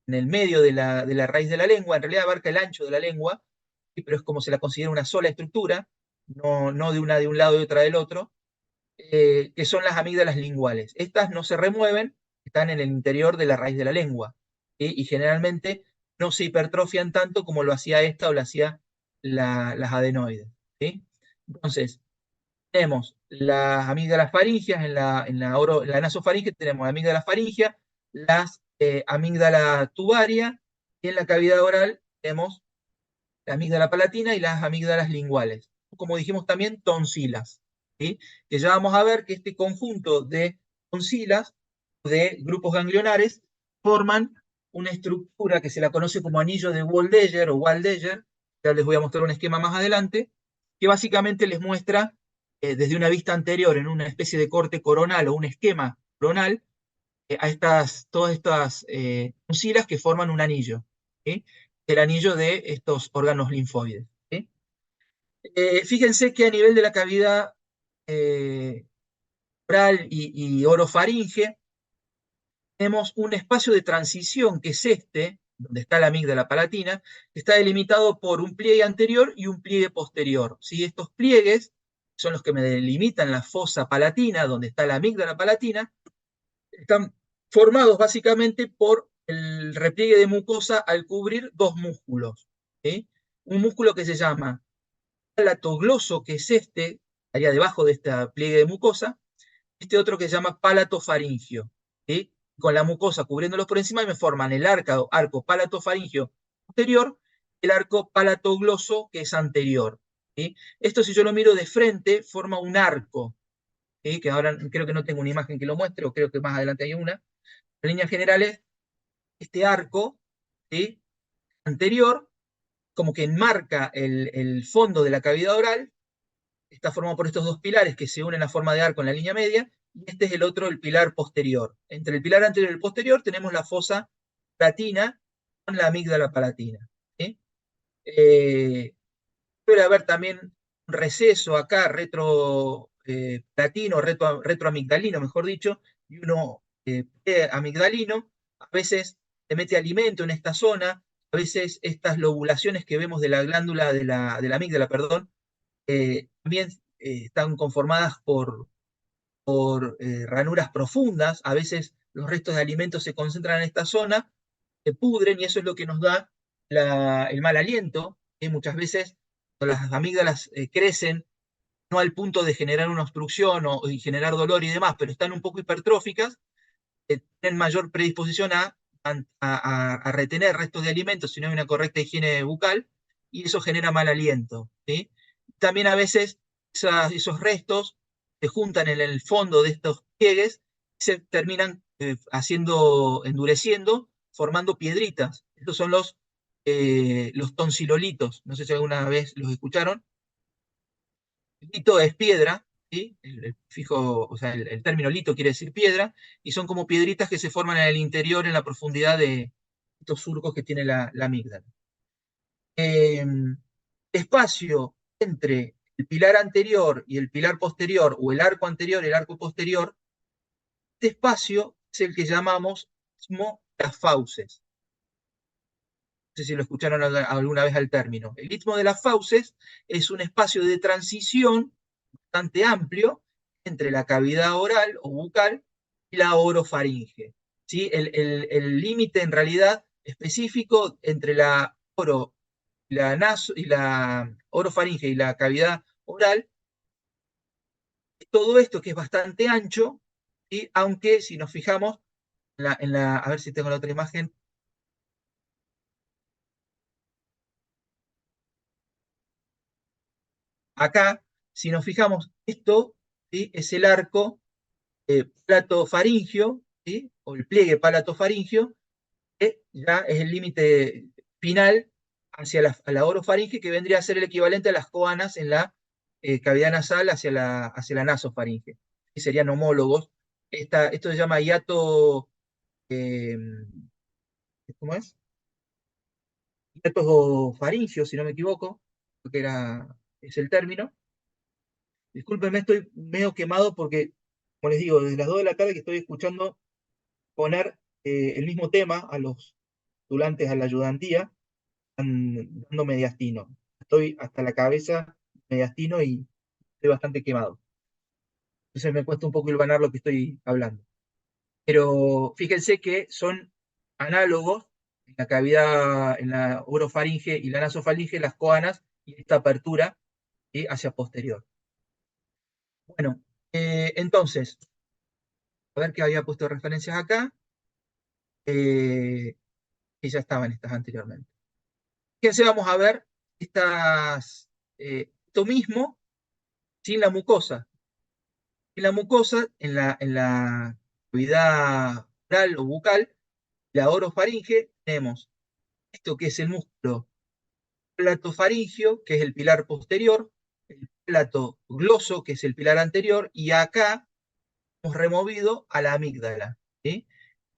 en el medio de la raíz de la lengua. En realidad abarca el ancho de la lengua, ¿sí? Pero es como se la considera una sola estructura, no de una de un lado y otra del otro, que son las amígdalas linguales. Estas no se remueven, están en el interior de la raíz de la lengua, ¿sí? Y generalmente no se hipertrofian tanto como lo hacía esta o lo hacía las adenoides, ¿sí? Entonces, tenemos las amígdalas faríngeas, en la nasofaringe tenemos la amígdala faríngea, las amígdala tubaria, y en la cavidad oral tenemos la amígdala palatina y las amígdalas linguales. Como dijimos también, tonsilas, ¿sí? Que ya vamos a ver que este conjunto de tonsilas, de grupos ganglionares, forman una estructura que se la conoce como anillo de Waldeyer o Waldeyer. Ya les voy a mostrar un esquema más adelante, que básicamente les muestra desde una vista anterior, en una especie de corte coronal o un esquema coronal, todas estas tonsilas que forman un anillo, ¿sí? El anillo de estos órganos linfoides, ¿sí? Fíjense que a nivel de la cavidad oral y orofaringe, tenemos un espacio de transición que es este, donde está la amígdala palatina, que está delimitado por un pliegue anterior y un pliegue posterior, ¿sí? Estos pliegues son los que me delimitan la fosa palatina, donde está la amígdala palatina, están formados básicamente por el repliegue de mucosa al cubrir dos músculos, ¿sí? Un músculo que se llama palatogloso, que es este, allá debajo de este pliegue de mucosa, este otro que se llama palatofaringio, ¿sí? Con la mucosa cubriéndolos por encima y me forman el arco palatofaringio posterior, el arco palatogloso que es anterior, ¿sí? Esto, si yo lo miro de frente, forma un arco, ¿sí? Que ahora creo que no tengo una imagen que lo muestre, o creo que más adelante hay una. En líneas generales, este arco, ¿sí? Anterior, como que enmarca el fondo de la cavidad oral, está formado por estos dos pilares que se unen a forma de arco en la línea media, y este es el otro, el pilar posterior. Entre el pilar anterior y el posterior tenemos la fosa palatina con la amígdala palatina, ¿sí? Puede haber también un receso acá, platino, retroamigdalino, mejor dicho, y uno amigdalino. A veces se mete alimento en esta zona, a veces estas lobulaciones que vemos de la glándula, de la amígdala, perdón, también están conformadas por ranuras profundas. A veces los restos de alimentos se concentran en esta zona, se pudren y eso es lo que nos da el mal aliento. Muchas veces cuando las amígdalas crecen, no al punto de generar una obstrucción y generar dolor y demás, pero están un poco hipertróficas, tienen mayor predisposición a retener restos de alimentos si no hay una correcta higiene bucal, y eso genera mal aliento, ¿sí? También a veces esos restos se juntan en el fondo de estos pliegues y se terminan endureciendo, formando piedritas. Estos son los tonsilolitos. No sé si alguna vez los escucharon. Lito es piedra, ¿sí? O sea, el término lito quiere decir piedra, y son como piedritas que se forman en el interior, en la profundidad de estos surcos que tiene la amígdala. Espacio entre el pilar anterior y el pilar posterior, o el arco anterior y el arco posterior, este espacio es el que llamamos istmo de las fauces. No sé si lo escucharon alguna vez al término. El istmo de las fauces es un espacio de transición bastante amplio entre la cavidad oral o bucal y la orofaringe. ¿Sí? El límite en realidad específico entre la orofaringe y la cavidad oral, todo esto que es bastante ancho, ¿sí? Aunque si nos fijamos a ver si tengo la otra imagen. Acá, si nos fijamos, esto, ¿sí? Es el arco palatofaringio, ¿sí? O el pliegue palatofaringio, que ya es el límite final hacia la orofaringe, que vendría a ser el equivalente a las coanas en la cavidad nasal hacia la nasofaringe. Y serían homólogos. Esto se llama hiato, ¿cómo es? Hiato faringio, si no me equivoco, creo que es el término. Discúlpenme, estoy medio quemado porque, como les digo, desde las 2 de la tarde que estoy escuchando poner el mismo tema a los postulantes a la ayudantía, dando mediastino. Estoy hasta la cabeza mediastino y estoy bastante quemado. Entonces me cuesta un poco hilvanar lo que estoy hablando. Pero fíjense que son análogos en la cavidad, en la orofaringe y la nasofaringe, las coanas y esta apertura hacia posterior. Bueno, entonces, a ver que había puesto referencias acá, que ya estaban estas anteriormente. Fíjense, vamos a ver esto mismo sin la mucosa. En la mucosa, en la cavidad oral o bucal, la orofaringe, tenemos esto que es el músculo platofaringio, que es el pilar posterior, el plato gloso, que es el pilar anterior, y acá hemos removido a la amígdala, ¿sí?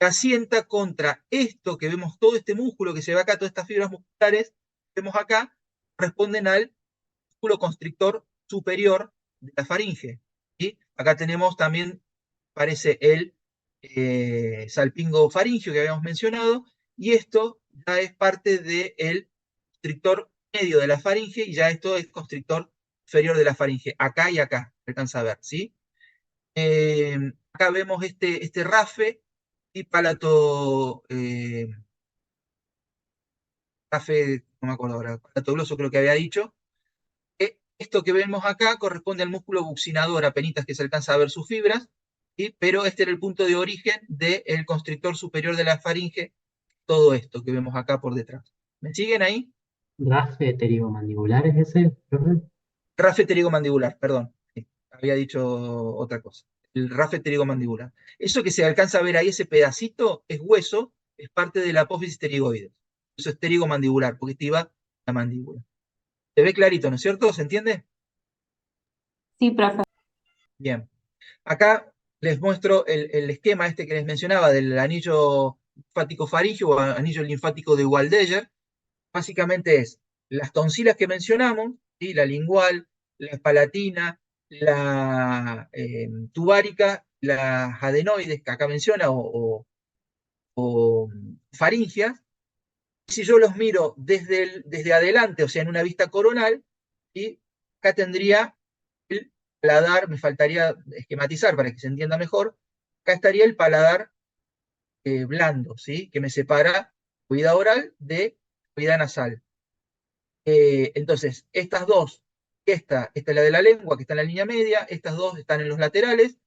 Que asienta contra esto que vemos, todo este músculo que se ve acá, todas estas fibras musculares que vemos acá, corresponden al músculo constrictor superior de la faringe, ¿sí? Acá tenemos también, parece el salpingo faringio que habíamos mencionado, y esto ya es parte del constrictor medio de la faringe, y ya esto es constrictor inferior de la faringe, acá y acá, se alcanza a ver, ¿sí? Acá vemos este rafe y rafe, no me acuerdo ahora, palato gloso creo que había dicho. Esto que vemos acá corresponde al músculo buccinador, apenitas que se alcanza a ver sus fibras, ¿sí? Pero este era el punto de origen del constrictor superior de la faringe, todo esto que vemos acá por detrás. ¿Me siguen ahí? ¿Raspe pterigomandibular es ese, profe? Rafe pterigomandibular, perdón. Sí, había dicho otra cosa. El rafe pterigomandibular. Eso que se alcanza a ver ahí, ese pedacito, es hueso, es parte de la apófisis pterigoides. Eso es pterigomandibular, porque activa la mandíbula. Se ve clarito, ¿no es cierto? ¿Se entiende? Sí, profe. Bien. Acá les muestro el esquema este que les mencionaba del anillo linfático faríngeo o anillo linfático de Waldeyer. Básicamente es las tonsilas que mencionamos, ¿sí? La lingual, la palatina, la tubárica, las adenoides que acá menciona o faringias, Si yo los miro desde adelante, o sea, en una vista coronal, y acá tendría el paladar, me faltaría esquematizar para que se entienda mejor, acá estaría el paladar blando, ¿sí? Que me separa cavidad oral de cavidad nasal. Entonces, estas dos, esta es la de la lengua, que está en la línea media, estas dos están en los laterales,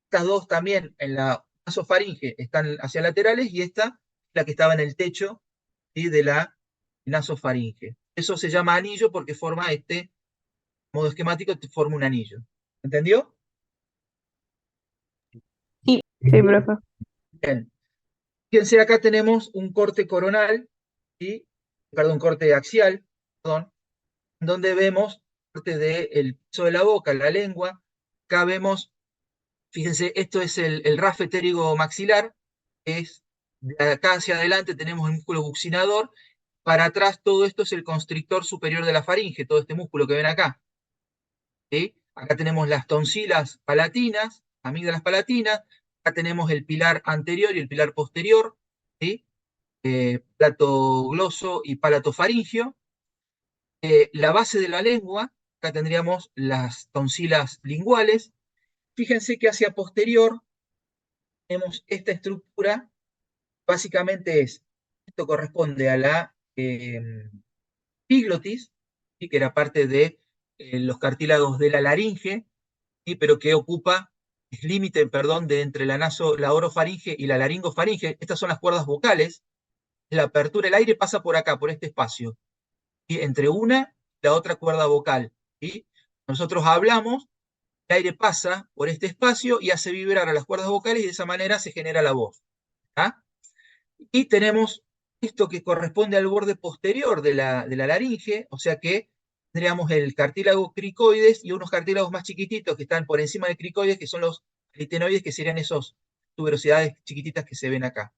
estas dos también en la nasofaringe están hacia laterales, y esta, la que estaba en el techo, ¿sí? De la nasofaringe. Eso se llama anillo porque forma modo esquemático, forma un anillo. ¿Entendió? Sí, Sí, sí, sí. profe. Bien. Fíjense, acá tenemos un corte coronal, ¿sí? Perdón, un corte axial, perdón, donde vemos parte del piso de la boca, la lengua. Acá vemos, fíjense, esto es el rafe pterigo maxilar, que es de acá hacia adelante tenemos el músculo buccinador, para atrás todo esto es el constrictor superior de la faringe, todo este músculo que ven acá. ¿Sí? Acá tenemos las tonsilas palatinas, amígdalas palatinas, acá tenemos el pilar anterior y el pilar posterior, ¿sí? Palato gloso y palato faringio. La base de la lengua, acá tendríamos las tonsilas linguales. Fíjense que hacia posterior tenemos esta estructura, básicamente esto corresponde a la epiglotis, ¿sí? Que era parte de los cartílagos de la laringe, ¿sí? Pero que ocupa, es límite, perdón, de entre la orofaringe y la laringofaringe. Estas son las cuerdas vocales. La apertura, el aire pasa por acá, por este espacio, ¿sí? Entre una y la otra cuerda vocal, ¿sí? Nosotros hablamos, el aire pasa por este espacio y hace vibrar a las cuerdas vocales, y de esa manera se genera la voz. ¿Ah? Y tenemos esto que corresponde al borde posterior de la laringe, o sea que tendríamos el cartílago cricoides y unos cartílagos más chiquititos que están por encima del cricoides, que son los aritenoides, que serían esos tuberosidades chiquititas que se ven acá.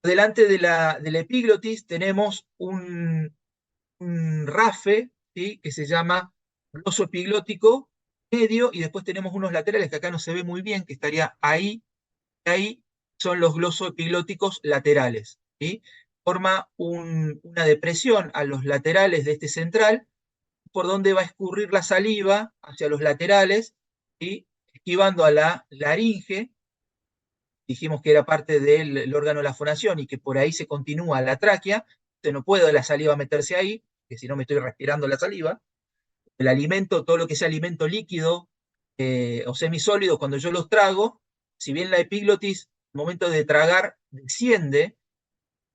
Delante de la epiglotis tenemos un rafe, ¿sí? Que se llama gloso epiglótico medio, y después tenemos unos laterales que acá no se ve muy bien, que estaría ahí, ahí son los glosoepiglóticos laterales, ¿sí? Forma una depresión a los laterales de este central, por donde va a escurrir la saliva hacia los laterales, ¿sí? Esquivando a la laringe. Dijimos que era parte del órgano de la fonación y que por ahí se continúa la tráquea. Entonces no puede la saliva meterse ahí, que si no me estoy respirando la saliva. El alimento, todo lo que sea alimento líquido o semisólido, cuando yo los trago, si bien la epiglotis, al momento de tragar, desciende,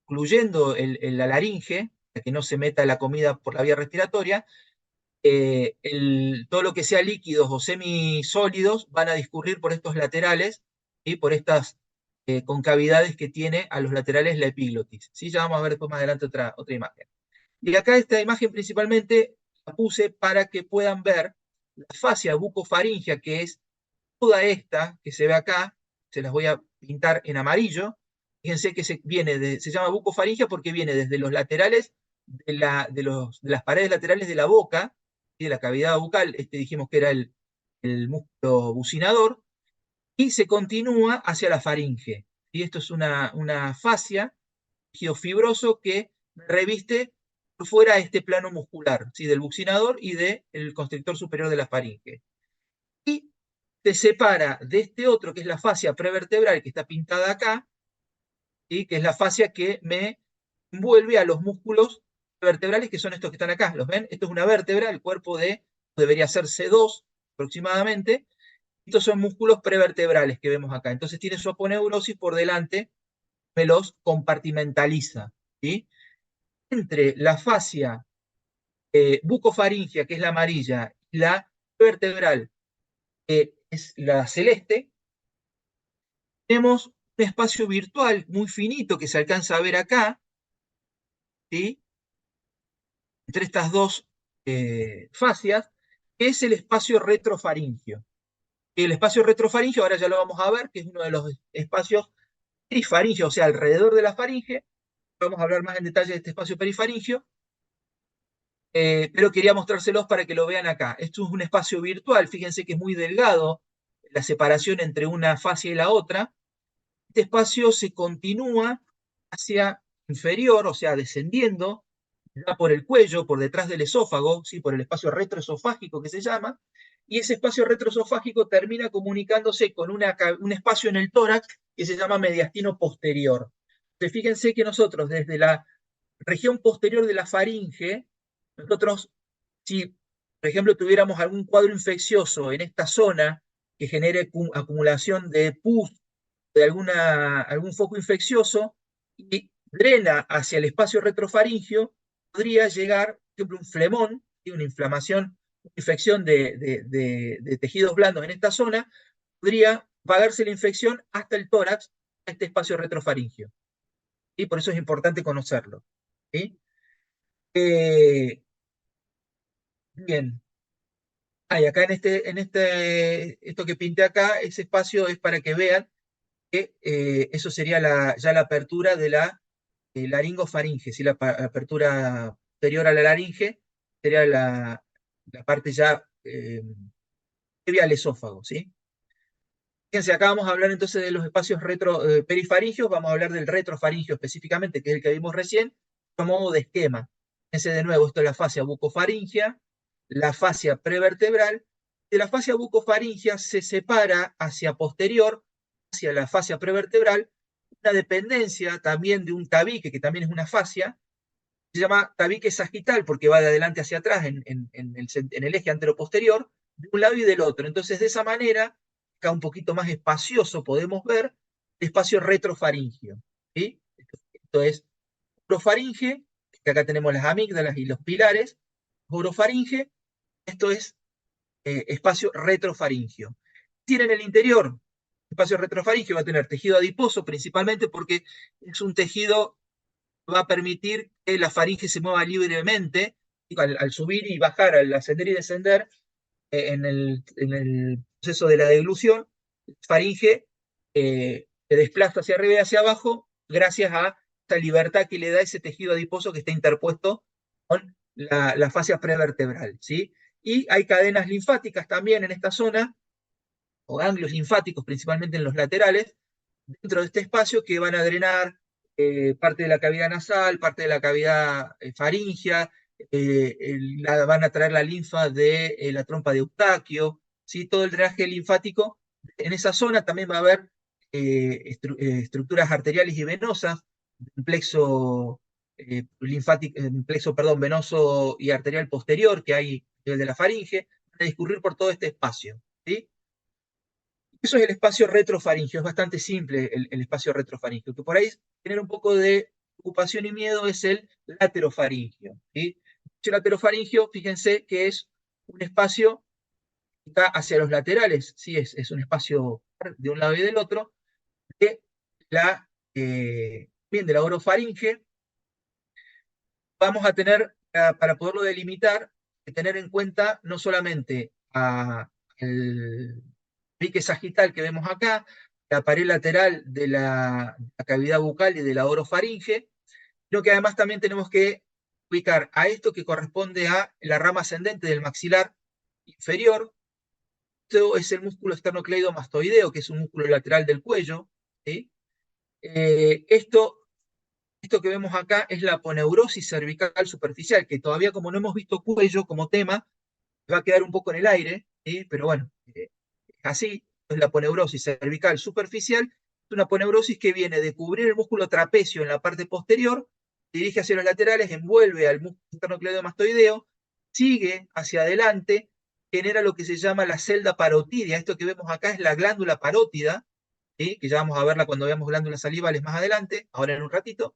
incluyendo la laringe, para que no se meta la comida por la vía respiratoria, todo lo que sea líquidos o semisólidos van a discurrir por estos laterales y por estas concavidades que tiene a los laterales la epiglotis. ¿Sí? Ya vamos a ver después más adelante otra imagen. Y acá esta imagen principalmente la puse para que puedan ver la fascia bucofaringea, que es toda esta que se ve acá. Se las voy a pintar en amarillo. Fíjense que se llama bucofaringea porque viene desde los laterales de las paredes laterales de la boca y de la cavidad bucal. Dijimos que era el músculo bucinador, y se continúa hacia la faringe. Y esto es una fascia, tejido fibroso que reviste por fuera este plano muscular, ¿sí? Del buccinador y del constrictor superior de la faringe. Y se separa de este otro, que es la fascia prevertebral, que está pintada acá, ¿sí? Que es la fascia que me envuelve a los músculos vertebrales, que son estos que están acá. ¿Los ven? Esto es una vértebra, el cuerpo debería ser C2 aproximadamente. Estos son músculos prevertebrales que vemos acá. Entonces tiene su aponeurosis por delante, me los compartimentaliza, ¿sí? Entre la fascia bucofaringea, que es la amarilla, y la vertebral, que es la celeste, tenemos un espacio virtual muy finito que se alcanza a ver acá, ¿sí? Entre estas dos fascias, que es el espacio retrofaringio. El espacio retrofaringio, ahora ya lo vamos a ver, que es uno de los espacios perifaringios, o sea, alrededor de la faringe. Vamos a hablar más en detalle de este espacio perifaringio, pero quería mostrárselos para que lo vean acá. Esto es un espacio virtual, fíjense que es muy delgado la separación entre una fascia y la otra. Este espacio se continúa hacia inferior, o sea, descendiendo, ya por el cuello, por detrás del esófago, ¿sí? Por el espacio retroesofágico que se llama, y ese espacio retroesofágico termina comunicándose con un espacio en el tórax que se llama mediastino posterior. Entonces, fíjense que nosotros desde la región posterior de la faringe, nosotros, si por ejemplo tuviéramos algún cuadro infeccioso en esta zona que genere acumulación de pus, de algún foco infeccioso, y drena hacia el espacio retrofaringio, podría llegar, por ejemplo, un flemón, una inflamación, una infección de tejidos blandos en esta zona, podría vagarse la infección hasta el tórax, a este espacio retrofaringio. Y por eso es importante conocerlo. ¿Sí? Bien. Y acá esto que pinté acá, ese espacio es para que vean que eso sería ya la apertura de la laringofaringe, ¿sí? La apertura posterior a la laringe sería la parte ya previa al esófago, ¿sí? Fíjense, acá vamos a hablar entonces de los espacios perifaringios, vamos a hablar del retrofaringio específicamente, que es el que vimos recién, como modo de esquema. Fíjense de nuevo, esto es la fascia bucofaringea, la fascia prevertebral. De la fascia bucofaringea se separa hacia posterior, hacia la fascia prevertebral, una dependencia también de un tabique, que también es una fascia, se llama tabique sagital porque va de adelante hacia atrás en el eje anteroposterior, de un lado y del otro. Entonces, de esa manera, acá un poquito más espacioso podemos ver el espacio retrofaringio. ¿Sí? Esto es orofaringe, que acá tenemos las amígdalas y los pilares, orofaringe, esto es espacio retrofaringio. Tiene en el interior, espacio retrofaringio va a tener tejido adiposo principalmente porque es un tejido va a permitir que la faringe se mueva libremente al subir y bajar, al ascender y descender en el proceso de la deglución. La faringe se desplaza hacia arriba y hacia abajo gracias a esta libertad que le da ese tejido adiposo que está interpuesto con la fascia prevertebral, ¿sí? Y hay cadenas linfáticas también en esta zona, o ganglios linfáticos principalmente en los laterales, dentro de este espacio que van a drenar parte de la cavidad nasal, parte de la cavidad faríngea, van a traer la linfa de la trompa de Eustaquio, ¿sí? Todo el drenaje linfático. En esa zona también va a haber estructuras arteriales y venosas, un plexo, un plexo, perdón, venoso y arterial posterior que hay a nivel de la faringe, van a discurrir por todo este espacio, ¿sí? Eso es el espacio retrofaringio, es bastante simple el espacio retrofaringio, que por ahí tener un poco de preocupación y miedo es el laterofaringio. ¿Sí? El laterofaringio, fíjense que es un espacio que está hacia los laterales, ¿sí? Es un espacio de un lado y del otro, de bien, de la orofaringe. Vamos a tener, para poderlo delimitar, que tener en cuenta no solamente el pique sagital que vemos acá, la pared lateral de la cavidad bucal y de la orofaringe, sino que además también tenemos que ubicar a esto que corresponde a la rama ascendente del maxilar inferior. Esto es el músculo esternocleidomastoideo, que es un músculo lateral del cuello. ¿Sí? Esto que vemos acá es la aponeurosis cervical superficial, que todavía como no hemos visto cuello como tema, va a quedar un poco en el aire, ¿sí? Pero bueno, así es la aponeurosis cervical superficial, es una aponeurosis que viene de cubrir el músculo trapecio en la parte posterior, dirige hacia los laterales, envuelve al músculo esternocleidomastoideo, sigue hacia adelante, genera lo que se llama la celda parotidia. Esto que vemos acá es la glándula parótida, ¿sí? Que ya vamos a verla cuando veamos glándulas salivales más adelante, ahora en un ratito.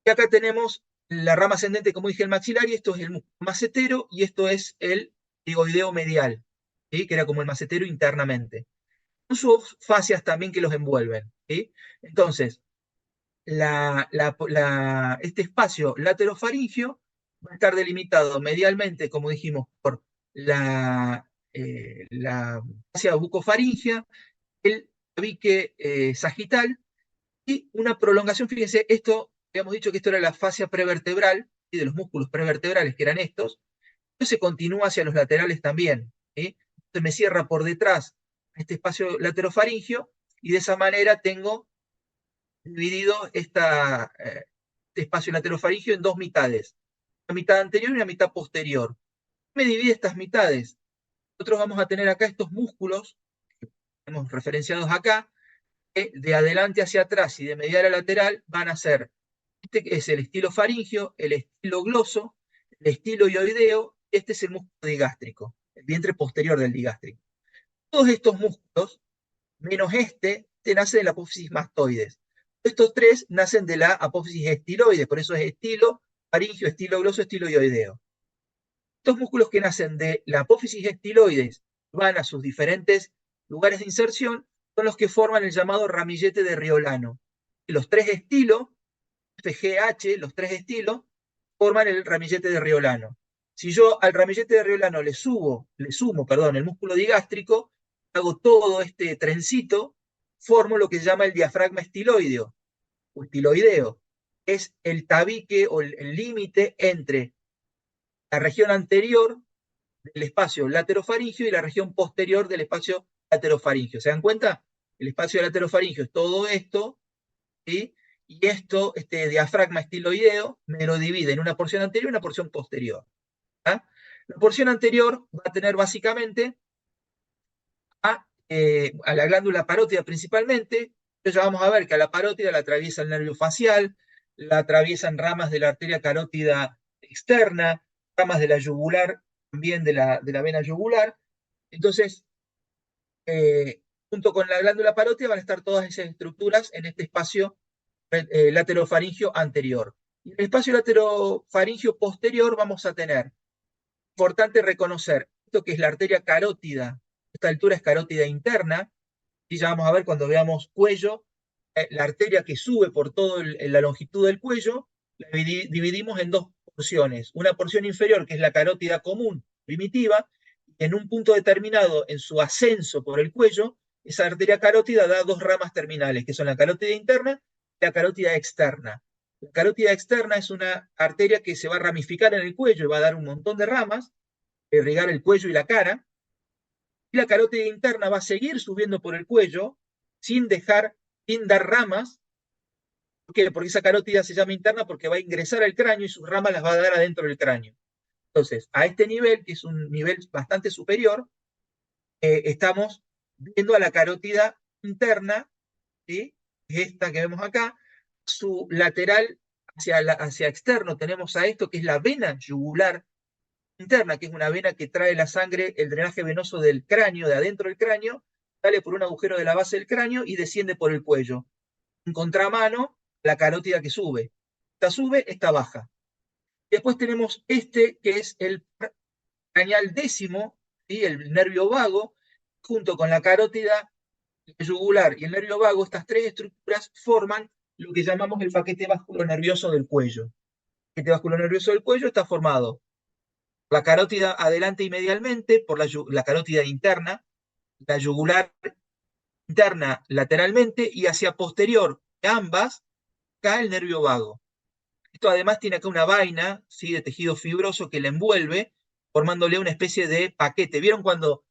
Y acá tenemos la rama ascendente, como dije, el maxilar, y esto es el músculo macetero, y esto es el tigoideo medial, ¿sí? Que era como el macetero internamente. Son sus fascias también que los envuelven. ¿Sí? Entonces, este espacio laterofaringio va a estar delimitado medialmente, como dijimos, por la fascia bucofaringea, el tabique sagital, y una prolongación. Fíjense, esto, habíamos dicho que esto era la fascia prevertebral, y de los músculos prevertebrales, que eran estos, esto se continúa hacia los laterales también. ¿Sí? Entonces me cierra por detrás este espacio laterofaringio, y de esa manera tengo dividido este espacio laterofaringeo en dos mitades, una mitad anterior y una mitad posterior. Me divide estas mitades. Nosotros vamos a tener acá estos músculos, que tenemos referenciados acá, que de adelante hacia atrás y de medial a lateral van a ser, este es el estilo faringio, el estilo gloso, el estilo hioideo, este es el músculo digástrico, el vientre posterior del digástrico. Todos estos músculos, menos este nace de la apófisis mastoides. Estos tres nacen de la apófisis estiloides, por eso es estilo faringio, estilo gloso, estilo hioideo. Estos músculos que nacen de la apófisis estiloides van a sus diferentes lugares de inserción, son los que forman el llamado ramillete de Riolano. Los tres estilos, FGH, los tres estilos, forman el ramillete de Riolano. Si yo al ramillete de Riolano le sumo, el músculo digástrico, hago todo este trencito, formo lo que se llama el diafragma estiloideo, o estiloideo. Es el tabique o el límite entre la región anterior del espacio laterofaringio y la región posterior del espacio laterofaringio. ¿Se dan cuenta? El espacio laterofaringio es todo esto, ¿sí? Y esto, este diafragma estiloideo, me lo divide en una porción anterior y una porción posterior. ¿Ah? La porción anterior va a tener básicamente a la glándula parótida principalmente. Entonces ya vamos a ver que a la parótida la atraviesa el nervio facial, la atraviesan ramas de la arteria carótida externa, ramas de la yugular, también de la vena yugular. Entonces, junto con la glándula parótida van a estar todas esas estructuras en este espacio laterofaringio anterior. Y en el espacio laterofaringio posterior vamos a tener, importante reconocer, esto que es la arteria carótida, esta altura es carótida interna, y ya vamos a ver cuando veamos cuello, la arteria que sube por toda la longitud del cuello, la dividimos en dos porciones. Una porción inferior, que es la carótida común, primitiva, y en un punto determinado, en su ascenso por el cuello, esa arteria carótida da dos ramas terminales, que son la carótida interna y la carótida externa. La carótida externa es una arteria que se va a ramificar en el cuello y va a dar un montón de ramas, irrigar el cuello y la cara, y la carótida interna va a seguir subiendo por el cuello sin dar ramas. ¿Por qué? Porque esa carótida se llama interna porque va a ingresar al cráneo y sus ramas las va a dar adentro del cráneo. Entonces, a este nivel, que es un nivel bastante superior, estamos viendo a la carótida interna, ¿sí? Esta que vemos acá, su lateral hacia externo tenemos a esto que es la vena yugular interna, que es una vena que trae la sangre, el drenaje venoso del cráneo, de adentro del cráneo, sale por un agujero de la base del cráneo y desciende por el cuello. En contramano, la carótida que sube. Esta sube, esta baja. Después tenemos este, que es el craneal décimo, ¿sí? El nervio vago, junto con la carótida yugular y el nervio vago, estas tres estructuras forman lo que llamamos el paquete vasculonervioso del cuello. El paquete vasculonervioso del cuello está formado por la carótida adelante y medialmente, por la carótida interna, la yugular interna lateralmente y hacia posterior de ambas cae el nervio vago. Esto además tiene acá una vaina, ¿sí? De tejido fibroso que le envuelve, formándole una especie de paquete. ¿Vieron cuando,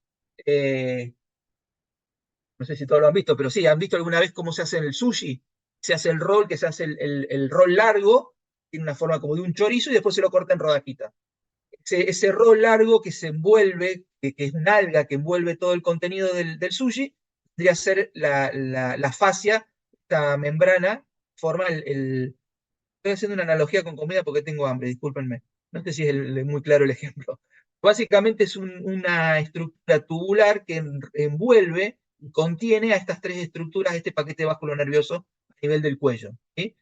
no sé si todos lo han visto, pero sí, han visto alguna vez cómo se hace en el sushi? Se hace el roll, que se hace el roll largo, tiene una forma como de un chorizo y después se lo corta en rodajitas. Ese roll largo que se envuelve, que es una alga que envuelve todo el contenido del sushi, tendría que ser la fascia, esta membrana, forma Estoy haciendo una analogía con comida porque tengo hambre, discúlpenme. No sé si es muy claro el ejemplo. Básicamente es una estructura tubular que envuelve y contiene a estas tres estructuras, este paquete vasculonervioso a nivel del cuello. ¿Sí?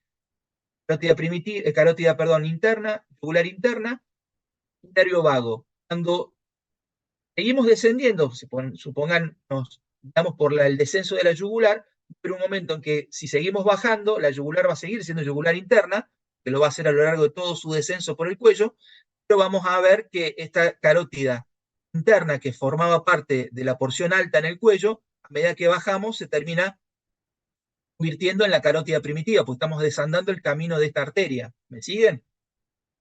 Carótida, interna, tubular interna, y nervio vago. Cuando seguimos descendiendo, supónganos, damos por el descenso de la yugular, pero un momento en que si seguimos bajando, la yugular va a seguir siendo yugular interna, que lo va a hacer a lo largo de todo su descenso por el cuello, pero vamos a ver que esta carótida interna que formaba parte de la porción alta en el cuello, a medida que bajamos se termina convirtiendo en la carótida primitiva, porque estamos desandando el camino de esta arteria. ¿Me siguen?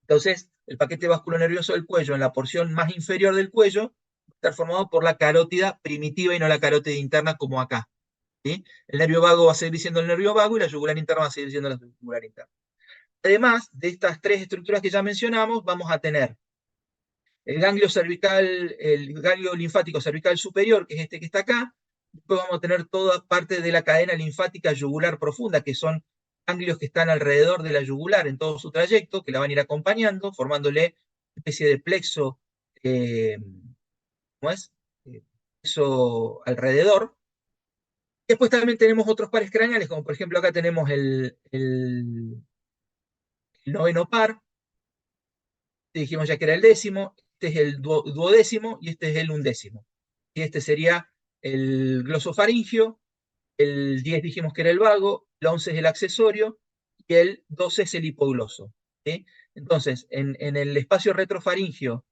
Entonces, el paquete vasculonervioso del cuello en la porción más inferior del cuello va a estar formado por la carótida primitiva y no la carótida interna como acá. ¿Sí? El nervio vago va a seguir siendo el nervio vago y la yugular interna va a seguir siendo la yugular interna. Además de estas tres estructuras que ya mencionamos, vamos a tener el ganglio cervical, el ganglio linfático cervical superior, que es este que está acá. Después vamos a tener toda parte de la cadena linfática yugular profunda, que son ganglios que están alrededor de la yugular en todo su trayecto, que la van a ir acompañando, formándole una especie de plexo, ¿cómo es? Plexo alrededor. Después también tenemos otros pares craneales, como por ejemplo acá tenemos el noveno par, dijimos ya que era el décimo, este es el duodécimo y este es el undécimo. Y este sería el glosofaringio, el 10 dijimos que era el vago, el 11 es el accesorio y el 12 es el hipogloso. ¿Sí? Entonces, en el espacio retrofaringio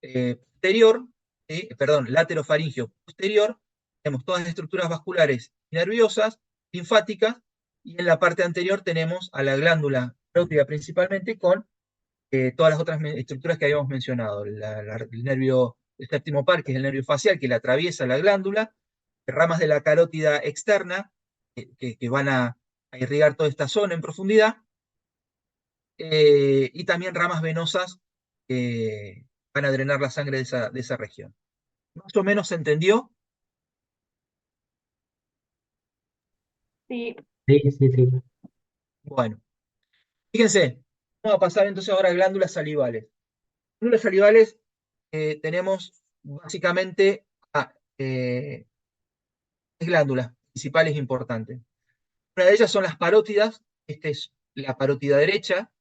posterior, ¿sí? Perdón, laterofaringio posterior, tenemos todas las estructuras vasculares y nerviosas, linfáticas, y en la parte anterior tenemos a la glándula parótida principalmente con todas las otras estructuras que habíamos mencionado. El nervio, el séptimo par, que es el nervio facial, que le atraviesa la glándula, ramas de la carótida externa, que van a irrigar toda esta zona en profundidad, y también ramas venosas que van a drenar la sangre de esa región. ¿Más o menos se entendió? Sí, Sí, sí, sí. Bueno, fíjense, vamos a pasar entonces ahora a glándulas salivales. Glándulas salivales tenemos básicamente tres glándulas principales importantes. Una de ellas son las parótidas, esta es la parótida derecha,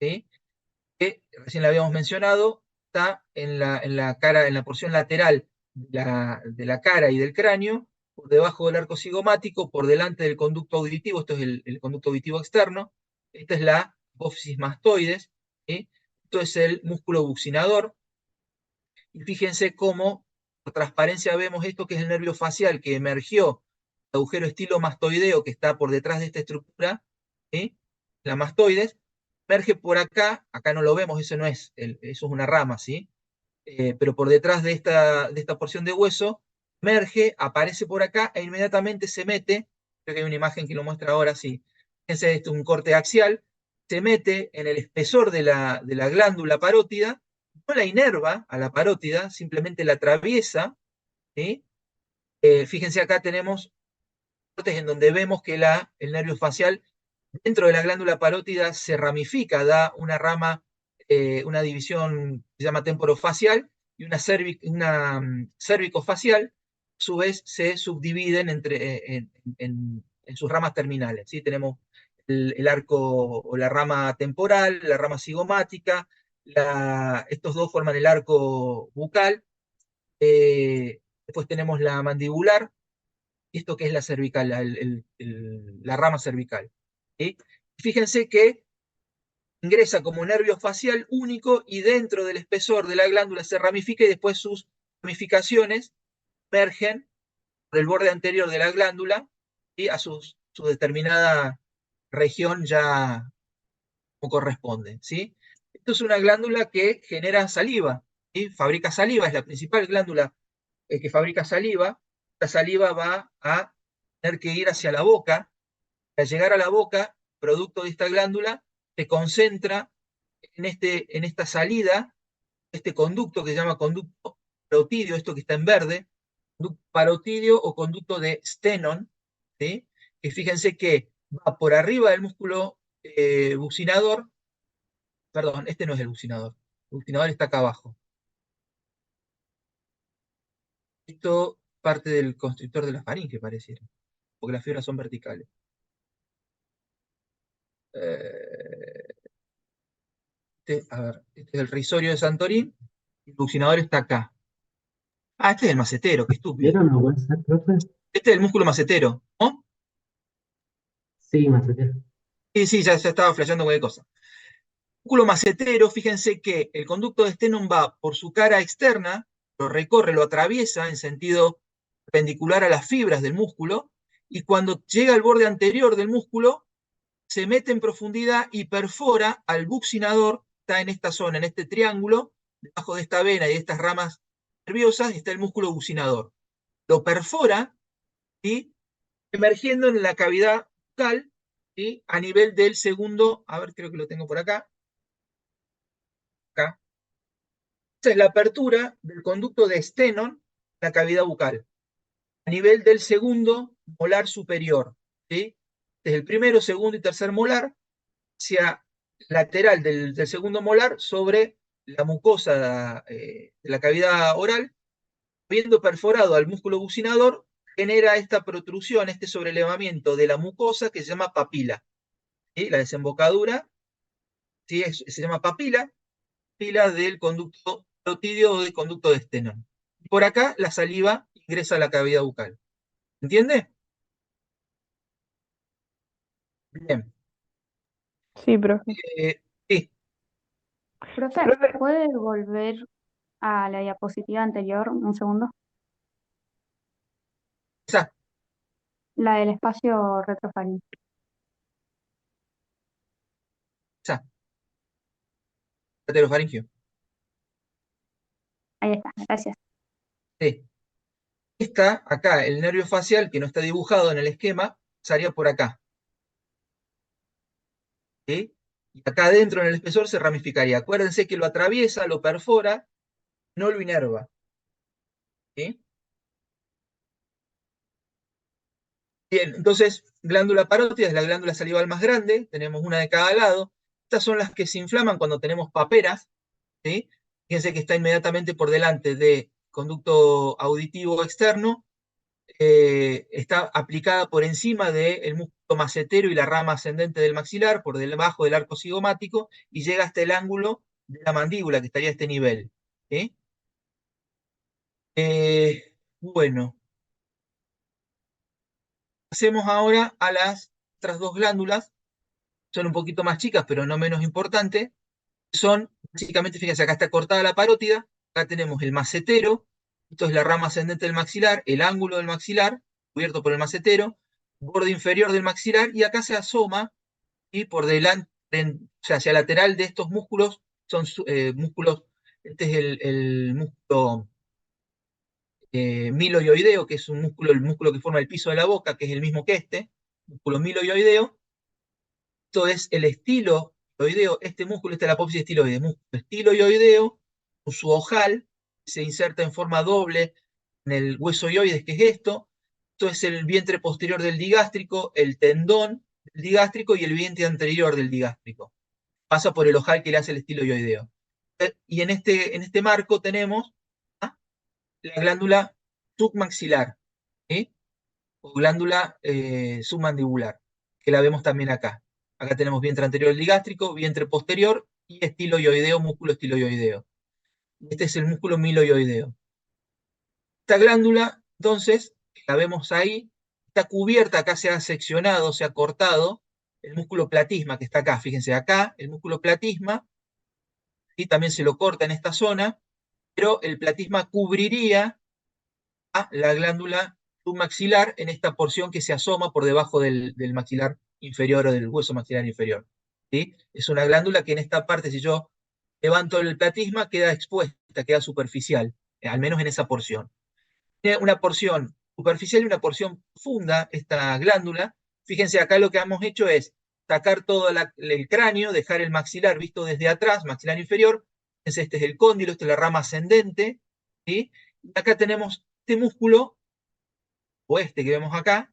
¿sí? Que recién la habíamos mencionado, está en la cara, en la porción lateral de la cara y del cráneo, por debajo del arco cigomático, por delante del conducto auditivo, esto es el conducto auditivo externo, esta es la apófisis mastoides, ¿sí? Esto es el músculo buccinador, y fíjense cómo por transparencia vemos esto que es el nervio facial que emergió, el agujero estilo mastoideo que está por detrás de esta estructura, ¿sí? La mastoides, emerge por acá, acá no lo vemos, eso no es, eso es una rama, ¿sí? Pero por detrás de esta porción de hueso, emerge, aparece por acá e inmediatamente se mete, creo que hay una imagen que lo muestra ahora, sí, fíjense, esto es un corte axial, se mete en el espesor de la glándula parótida, no la inerva a la parótida, simplemente la atraviesa, ¿sí? Fíjense acá tenemos cortes en donde vemos que el nervio facial dentro de la glándula parótida se ramifica, da una rama, una división que se llama temporofacial y una cervicofacial, a su vez se subdividen en sus ramas terminales. ¿Sí? Tenemos el arco o la rama temporal, la rama cigomática, estos dos forman el arco bucal, después tenemos la mandibular, y esto que es la cervical, la rama cervical. ¿Sí? Fíjense que ingresa como nervio facial único y dentro del espesor de la glándula se ramifica y después sus ramificaciones emergen por el borde anterior de la glándula y a su determinada región ya como corresponde. ¿Sí? Esto es una glándula que genera saliva, ¿sí? Fabrica saliva, es la principal glándula que fabrica saliva. La saliva va a tener que ir hacia la boca. Al llegar a la boca, producto de esta glándula, se concentra en esta salida, este conducto que se llama conducto parotidio, esto que está en verde, conducto parotidio o conducto de Stenon, ¿sí? Que fíjense que va por arriba del músculo bucinador, perdón, este no es el bucinador está acá abajo. Esto parte del constrictor de la faringe, pareciera, porque las fibras son verticales. A ver, este es el rizorio de Santorín, y el bucinador está acá. Ah, este es el macetero, qué estúpido. ¿Vieron no puede ser, profe? Este es el músculo macetero, ¿no? Sí, Macetero. Sí, sí, ya estaba flasheando cualquier cosa. Músculo macetero, fíjense que el conducto de Stenon va por su cara externa, lo recorre, lo atraviesa en sentido perpendicular a las fibras del músculo, y cuando llega al borde anterior del músculo, se mete en profundidad y perfora al buccinador, está en esta zona, en este triángulo, debajo de esta vena y de estas ramas nerviosas, está el músculo buccinador. Lo perfora, ¿sí? Emergiendo en la cavidad bucal, ¿sí? A nivel del segundo, a ver, creo que lo tengo por acá. Acá. Esta es la apertura del conducto de Stenón en la cavidad bucal. A nivel del segundo molar superior, ¿sí? Desde el primero, segundo y tercer molar, hacia lateral del segundo molar sobre la mucosa de la cavidad oral, habiendo perforado al músculo bucinador, genera esta protrusión, este sobrelevamiento de la mucosa que se llama papila. ¿Sí? La desembocadura, ¿sí? Se llama papila, papila del conducto carotídeo o del conducto de Stenón. Por acá la saliva ingresa a la cavidad bucal. ¿Entiende? Bien. Sí, profe. Sí, Profe, ¿puede volver a la diapositiva anterior un segundo? esa, La del espacio retrofaríngeo. esa, laterofaringio. Ahí está, gracias. Sí. Está acá, el nervio facial, que no está dibujado en el esquema, pasaría por acá. ¿Sí? Y acá adentro en el espesor se ramificaría. Acuérdense que lo atraviesa, lo perfora, no lo inerva. ¿Sí? Bien, entonces, glándula parótida es la glándula salival más grande, tenemos una de cada lado. Estas son las que se inflaman cuando tenemos paperas. ¿Sí? Fíjense que está inmediatamente por delante del conducto auditivo externo, está aplicada por encima del músculo macetero y la rama ascendente del maxilar, por debajo del arco cigomático, y llega hasta el ángulo de la mandíbula, que estaría a este nivel. ¿Sí? Bueno, pasemos ahora a las otras dos glándulas, son un poquito más chicas, pero no menos importantes. Son, básicamente, fíjense, acá está cortada la parótida, acá tenemos el macetero, esto es la rama ascendente del maxilar, el ángulo del maxilar, cubierto por el macetero, borde inferior del maxilar, y acá se asoma, y por delante, o sea, hacia lateral de estos músculos, son músculos, este es el músculo miloioideo, que es un músculo, el músculo que forma el piso de la boca, que es el mismo que este, músculo miloioideo. Esto es el estiloideo, este músculo, esta es la apófisis estiloide, músculo estiloideo, con su ojal, se inserta en forma doble en el hueso ioides, que es esto. Esto es el vientre posterior del digástrico, el tendón del digástrico y el vientre anterior del digástrico. Pasa por el ojal que le hace el estiloideo. Y en este marco tenemos, ¿ah?, la glándula submaxilar, ¿sí? O glándula submandibular, que la vemos también acá. Acá tenemos vientre anterior del digástrico, vientre posterior y estiloioideo, músculo estiloioideo. Este es el músculo miloioideo. Esta glándula, entonces, la vemos ahí, está cubierta, acá se ha seccionado, se ha cortado el músculo platisma que está acá. Fíjense, acá el músculo platisma, y también se lo corta en esta zona, pero el platisma cubriría a la glándula submaxilar en esta porción que se asoma por debajo del maxilar inferior o del hueso maxilar inferior. ¿Sí? Es una glándula que en esta parte, si yo levanto el platisma, queda expuesta, queda superficial, al menos en esa porción. Tiene una porción superficial y una porción profunda esta glándula. Fíjense, acá lo que hemos hecho es sacar todo el cráneo, dejar el maxilar visto desde atrás, maxilar inferior. Fíjense, este es el cóndilo, esta es la rama ascendente. ¿Sí? Y acá tenemos este músculo, o este que vemos acá,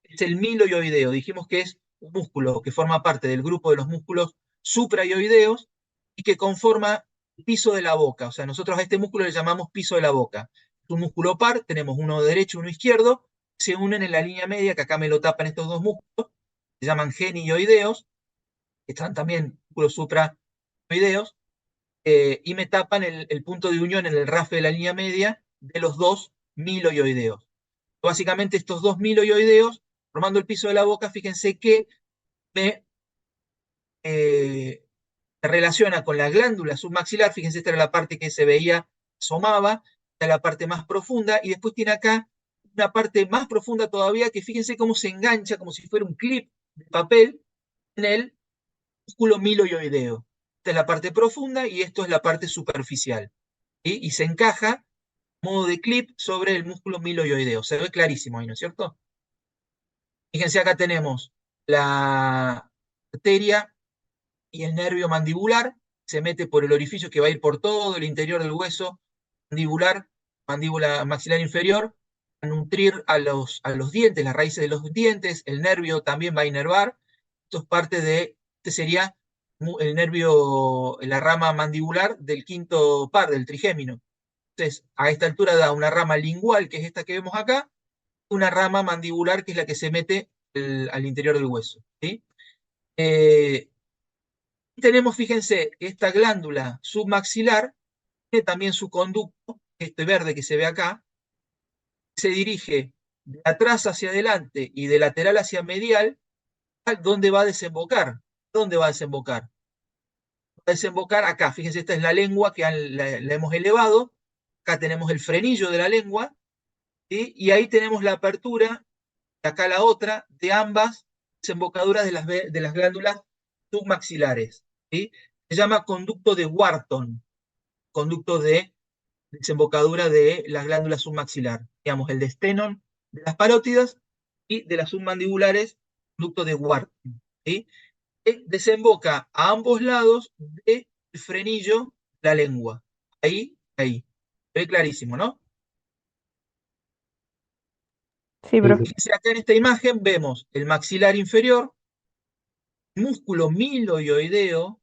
es el miloioideo. Dijimos que es un músculo que forma parte del grupo de los músculos supraioideos y que conforma el piso de la boca. O sea, nosotros a este músculo le llamamos piso de la boca. Es un músculo par, tenemos uno derecho y uno izquierdo, se unen en la línea media, que acá me lo tapan estos dos músculos, se llaman genioideos, que están también músculos supraioideos, y me tapan el punto de unión en el rafe de la línea media de los dos miloioideos. Básicamente estos dos miloioideos, formando el piso de la boca, fíjense que me se relaciona con la glándula submaxilar. Fíjense, esta era la parte que se veía, asomaba, esta es la parte más profunda, y después tiene acá una parte más profunda todavía, que fíjense cómo se engancha como si fuera un clip de papel en el músculo miloioideo. Esta es la parte profunda y esto es la parte superficial. ¿Sí? Y se encaja modo de clip sobre el músculo miloioideo. Se ve clarísimo ahí, ¿no es cierto? Fíjense, acá tenemos la arteria y el nervio mandibular, se mete por el orificio que va a ir por todo el interior del hueso mandibular, mandíbula maxilar inferior, a nutrir a los dientes, las raíces de los dientes, el nervio también va a inervar. Esto es parte de, este sería el nervio, la rama mandibular del quinto par, del trigémino. Entonces, a esta altura da una rama lingual, que es esta que vemos acá, una rama mandibular, que es la que se mete al interior del hueso. ¿Sí? Tenemos, fíjense, esta glándula submaxilar tiene también su conducto, este verde que se ve acá, se dirige de atrás hacia adelante y de lateral hacia medial. ¿Dónde va a desembocar? ¿Dónde va a desembocar? Va a desembocar acá. Fíjense, esta es la lengua que la hemos elevado. Acá tenemos el frenillo de la lengua, ¿sí? Y ahí tenemos la apertura, acá la otra, de ambas desembocaduras de las glándulas submaxilares. ¿Sí? Se llama conducto de Wharton, conducto de desembocadura de las glándulas submaxilar. Digamos, el de Stenon de las parótidas y de las submandibulares, conducto de Wharton. ¿Sí? Que desemboca a ambos lados del frenillo de la lengua. Ahí, ahí. Se ve clarísimo, ¿no? Sí, Sí, profe. sí. Fíjense, acá en esta imagen vemos el maxilar inferior, músculo miloioideo,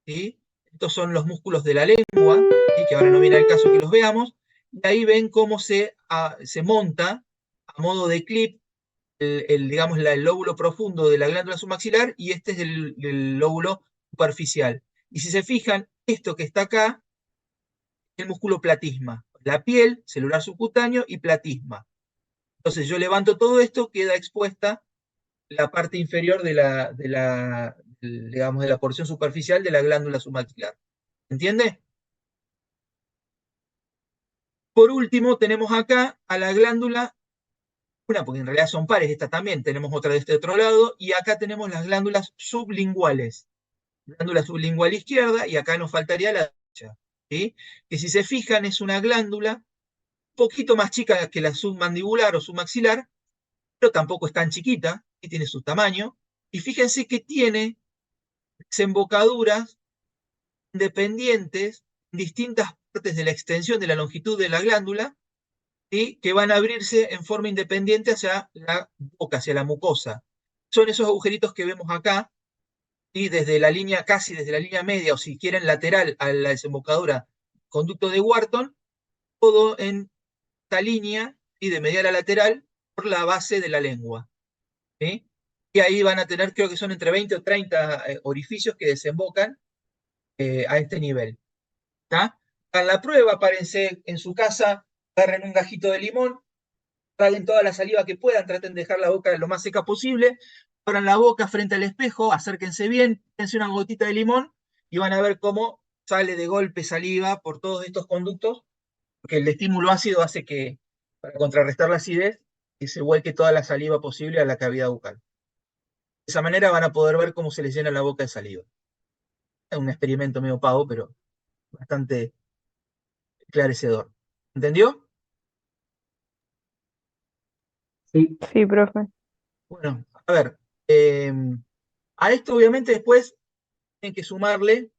¿sí? Estos son los músculos de la lengua, ¿sí? Que ahora no viene al caso que los veamos, y ahí ven cómo se monta a modo de clip digamos, el lóbulo profundo de la glándula submaxilar, y este es el lóbulo superficial. Y si se fijan, esto que está acá es el músculo platisma, la piel, celular subcutáneo y platisma. Entonces yo levanto todo esto, queda expuesta la parte inferior digamos, de la porción superficial de la glándula submaxilar. ¿Entiende? Por último, tenemos acá a la glándula, una, porque en realidad son pares, esta también, tenemos otra de este otro lado, y acá tenemos las glándulas sublinguales. Glándula sublingual izquierda, y acá nos faltaría la derecha. ¿Sí? Que si se fijan, es una glándula un poquito más chica que la submandibular o submaxilar, pero tampoco es tan chiquita, y tiene su tamaño. Y fíjense que tiene desembocaduras independientes en distintas partes de la extensión de la longitud de la glándula, y que van a abrirse en forma independiente hacia la boca, hacia la mucosa. Son esos agujeritos que vemos acá, y desde la línea, casi desde la línea media, o si quieren lateral a la desembocadura, conducto de Wharton, todo en esta línea, y de medial a lateral, por la base de la lengua. ¿Sí? Y ahí van a tener, creo que son entre 20 o 30 orificios que desembocan a este nivel. ¿Está? Hagan la prueba, párense en su casa, agarren un gajito de limón, traguen toda la saliva que puedan, traten de dejar la boca lo más seca posible, abran la boca frente al espejo, acérquense bien, dense una gotita de limón y van a ver cómo sale de golpe saliva por todos estos conductos, porque el estímulo ácido hace que, para contrarrestar la acidez, que se vuelque toda la saliva posible a la cavidad bucal. De esa manera van a poder ver cómo se les llena la boca de saliva. Es un experimento medio pavo, pero bastante esclarecedor. ¿Entendió? Sí, Sí, profe. Bueno, a ver, a esto obviamente después tienen que sumarle,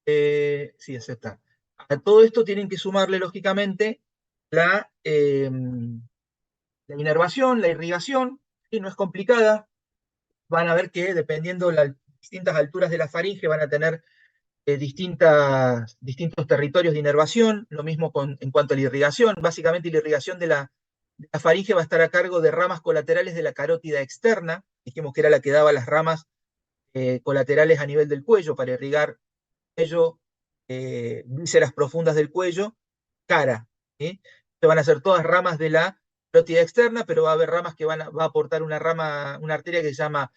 sí, acepta. A todo esto tienen que sumarle, lógicamente, la inervación, la irrigación, y no es complicada. Van a ver que dependiendo de las distintas alturas de la faringe van a tener distintos territorios de inervación, lo mismo en cuanto a la irrigación. Básicamente la irrigación de la faringe va a estar a cargo de ramas colaterales de la carótida externa, dijimos que era la que daba las ramas colaterales a nivel del cuello para irrigar cuello, vísceras profundas del cuello, cara. ¿Sí? Van a ser todas ramas de la carótida externa, pero va a haber ramas que va a aportar una arteria que se llama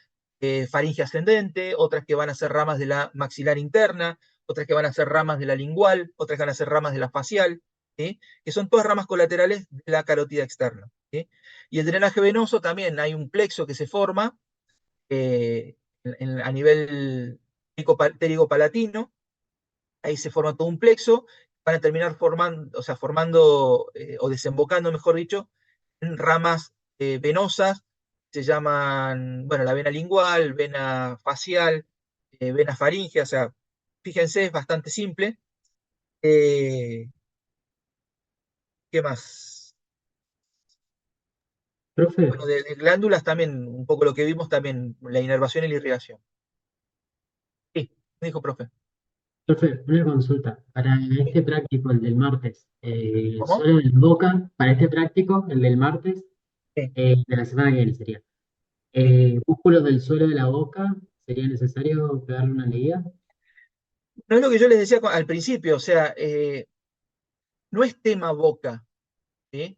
faringe ascendente, otras que van a ser ramas de la maxilar interna, otras que van a ser ramas de la lingual, otras que van a ser ramas de la facial, ¿sí? Que son todas ramas colaterales de la carótida externa. ¿Sí? Y el drenaje venoso también, hay un plexo que se forma a nivel pterigo-palatino, ahí se forma todo un plexo, van a terminar formando, o sea, formando o desembocando, mejor dicho, en ramas venosas se llaman, bueno, la vena lingual, vena facial, vena faríngea, o sea, fíjense, es bastante simple. ¿Qué más? Profe, Bueno, de glándulas también, un poco lo que vimos también, la inervación y la irrigación. Sí, me dijo profe. profe, una consulta. Para este práctico, el del martes, el ¿Cómo? suelo de la boca, para este práctico, el del martes, Sí, de la semana que viene sería. sí. Músculos del suelo de la boca, ¿sería necesario pegarle una leída? No es lo que yo les decía al principio, o sea, no es tema boca, ¿sí?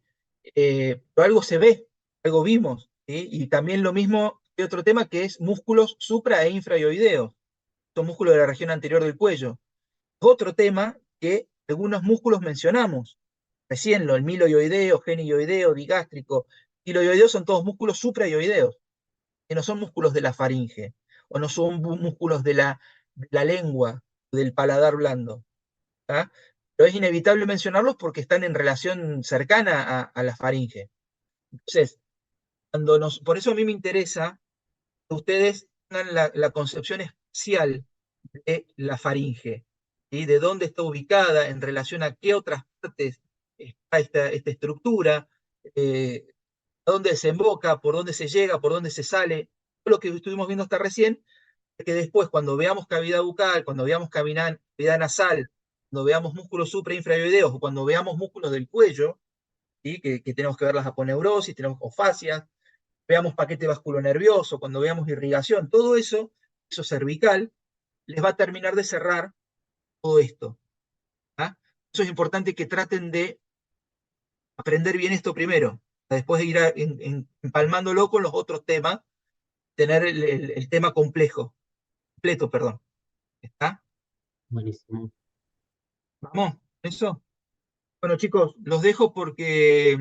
Pero algo se ve, algo vimos, ¿sí? Y también lo mismo hay otro tema que es músculos supra e infraioideos, son músculos de la región anterior del cuello. Otro tema que algunos músculos mencionamos, recién el miloioideo, genioideo, digástrico, tiloioideo son todos músculos supraioideos, que no son músculos de la faringe, o no son músculos de la lengua, del paladar blando. ¿Tá? Pero es inevitable mencionarlos porque están en relación cercana a la faringe. Entonces, por eso a mí me interesa que ustedes tengan la concepción espacial de la faringe, ¿sí? De dónde está ubicada en relación a qué otras partes está esta estructura, eh, a dónde desemboca, por dónde se llega, por dónde se sale. Todo lo que estuvimos viendo hasta recién, que después cuando veamos cavidad bucal, cuando veamos cavidad nasal, cuando veamos músculos supra e infraioideos o cuando veamos músculos del cuello, ¿sí? Que tenemos que ver las aponeurosis, tenemos o fascias, veamos paquete vasculonervioso, cuando veamos irrigación, todo eso, eso cervical, les va a terminar de cerrar todo esto. ¿Ah? Eso es importante que traten de aprender bien esto primero, después de ir empalmándolo con los otros temas, tener el tema completo, perdón. ¿Está? Buenísimo. ¿Vamos? ¿Eso? Bueno, chicos, los dejo porque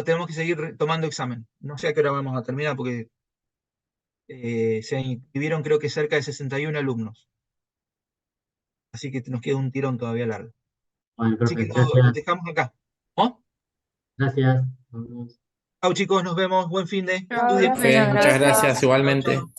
tenemos que seguir tomando examen. No sé a qué hora vamos a terminar porque se inscribieron creo que cerca de 61 alumnos. Así que nos queda un tirón todavía largo. Bueno, Así que profe, lo gracias. dejamos acá. ¿Oh? Gracias. Nos vemos. Chau chicos, nos vemos. Buen fin de. Chao, Estudien. profe, Profe, muchas gracias. gracias Chau, igualmente. chau.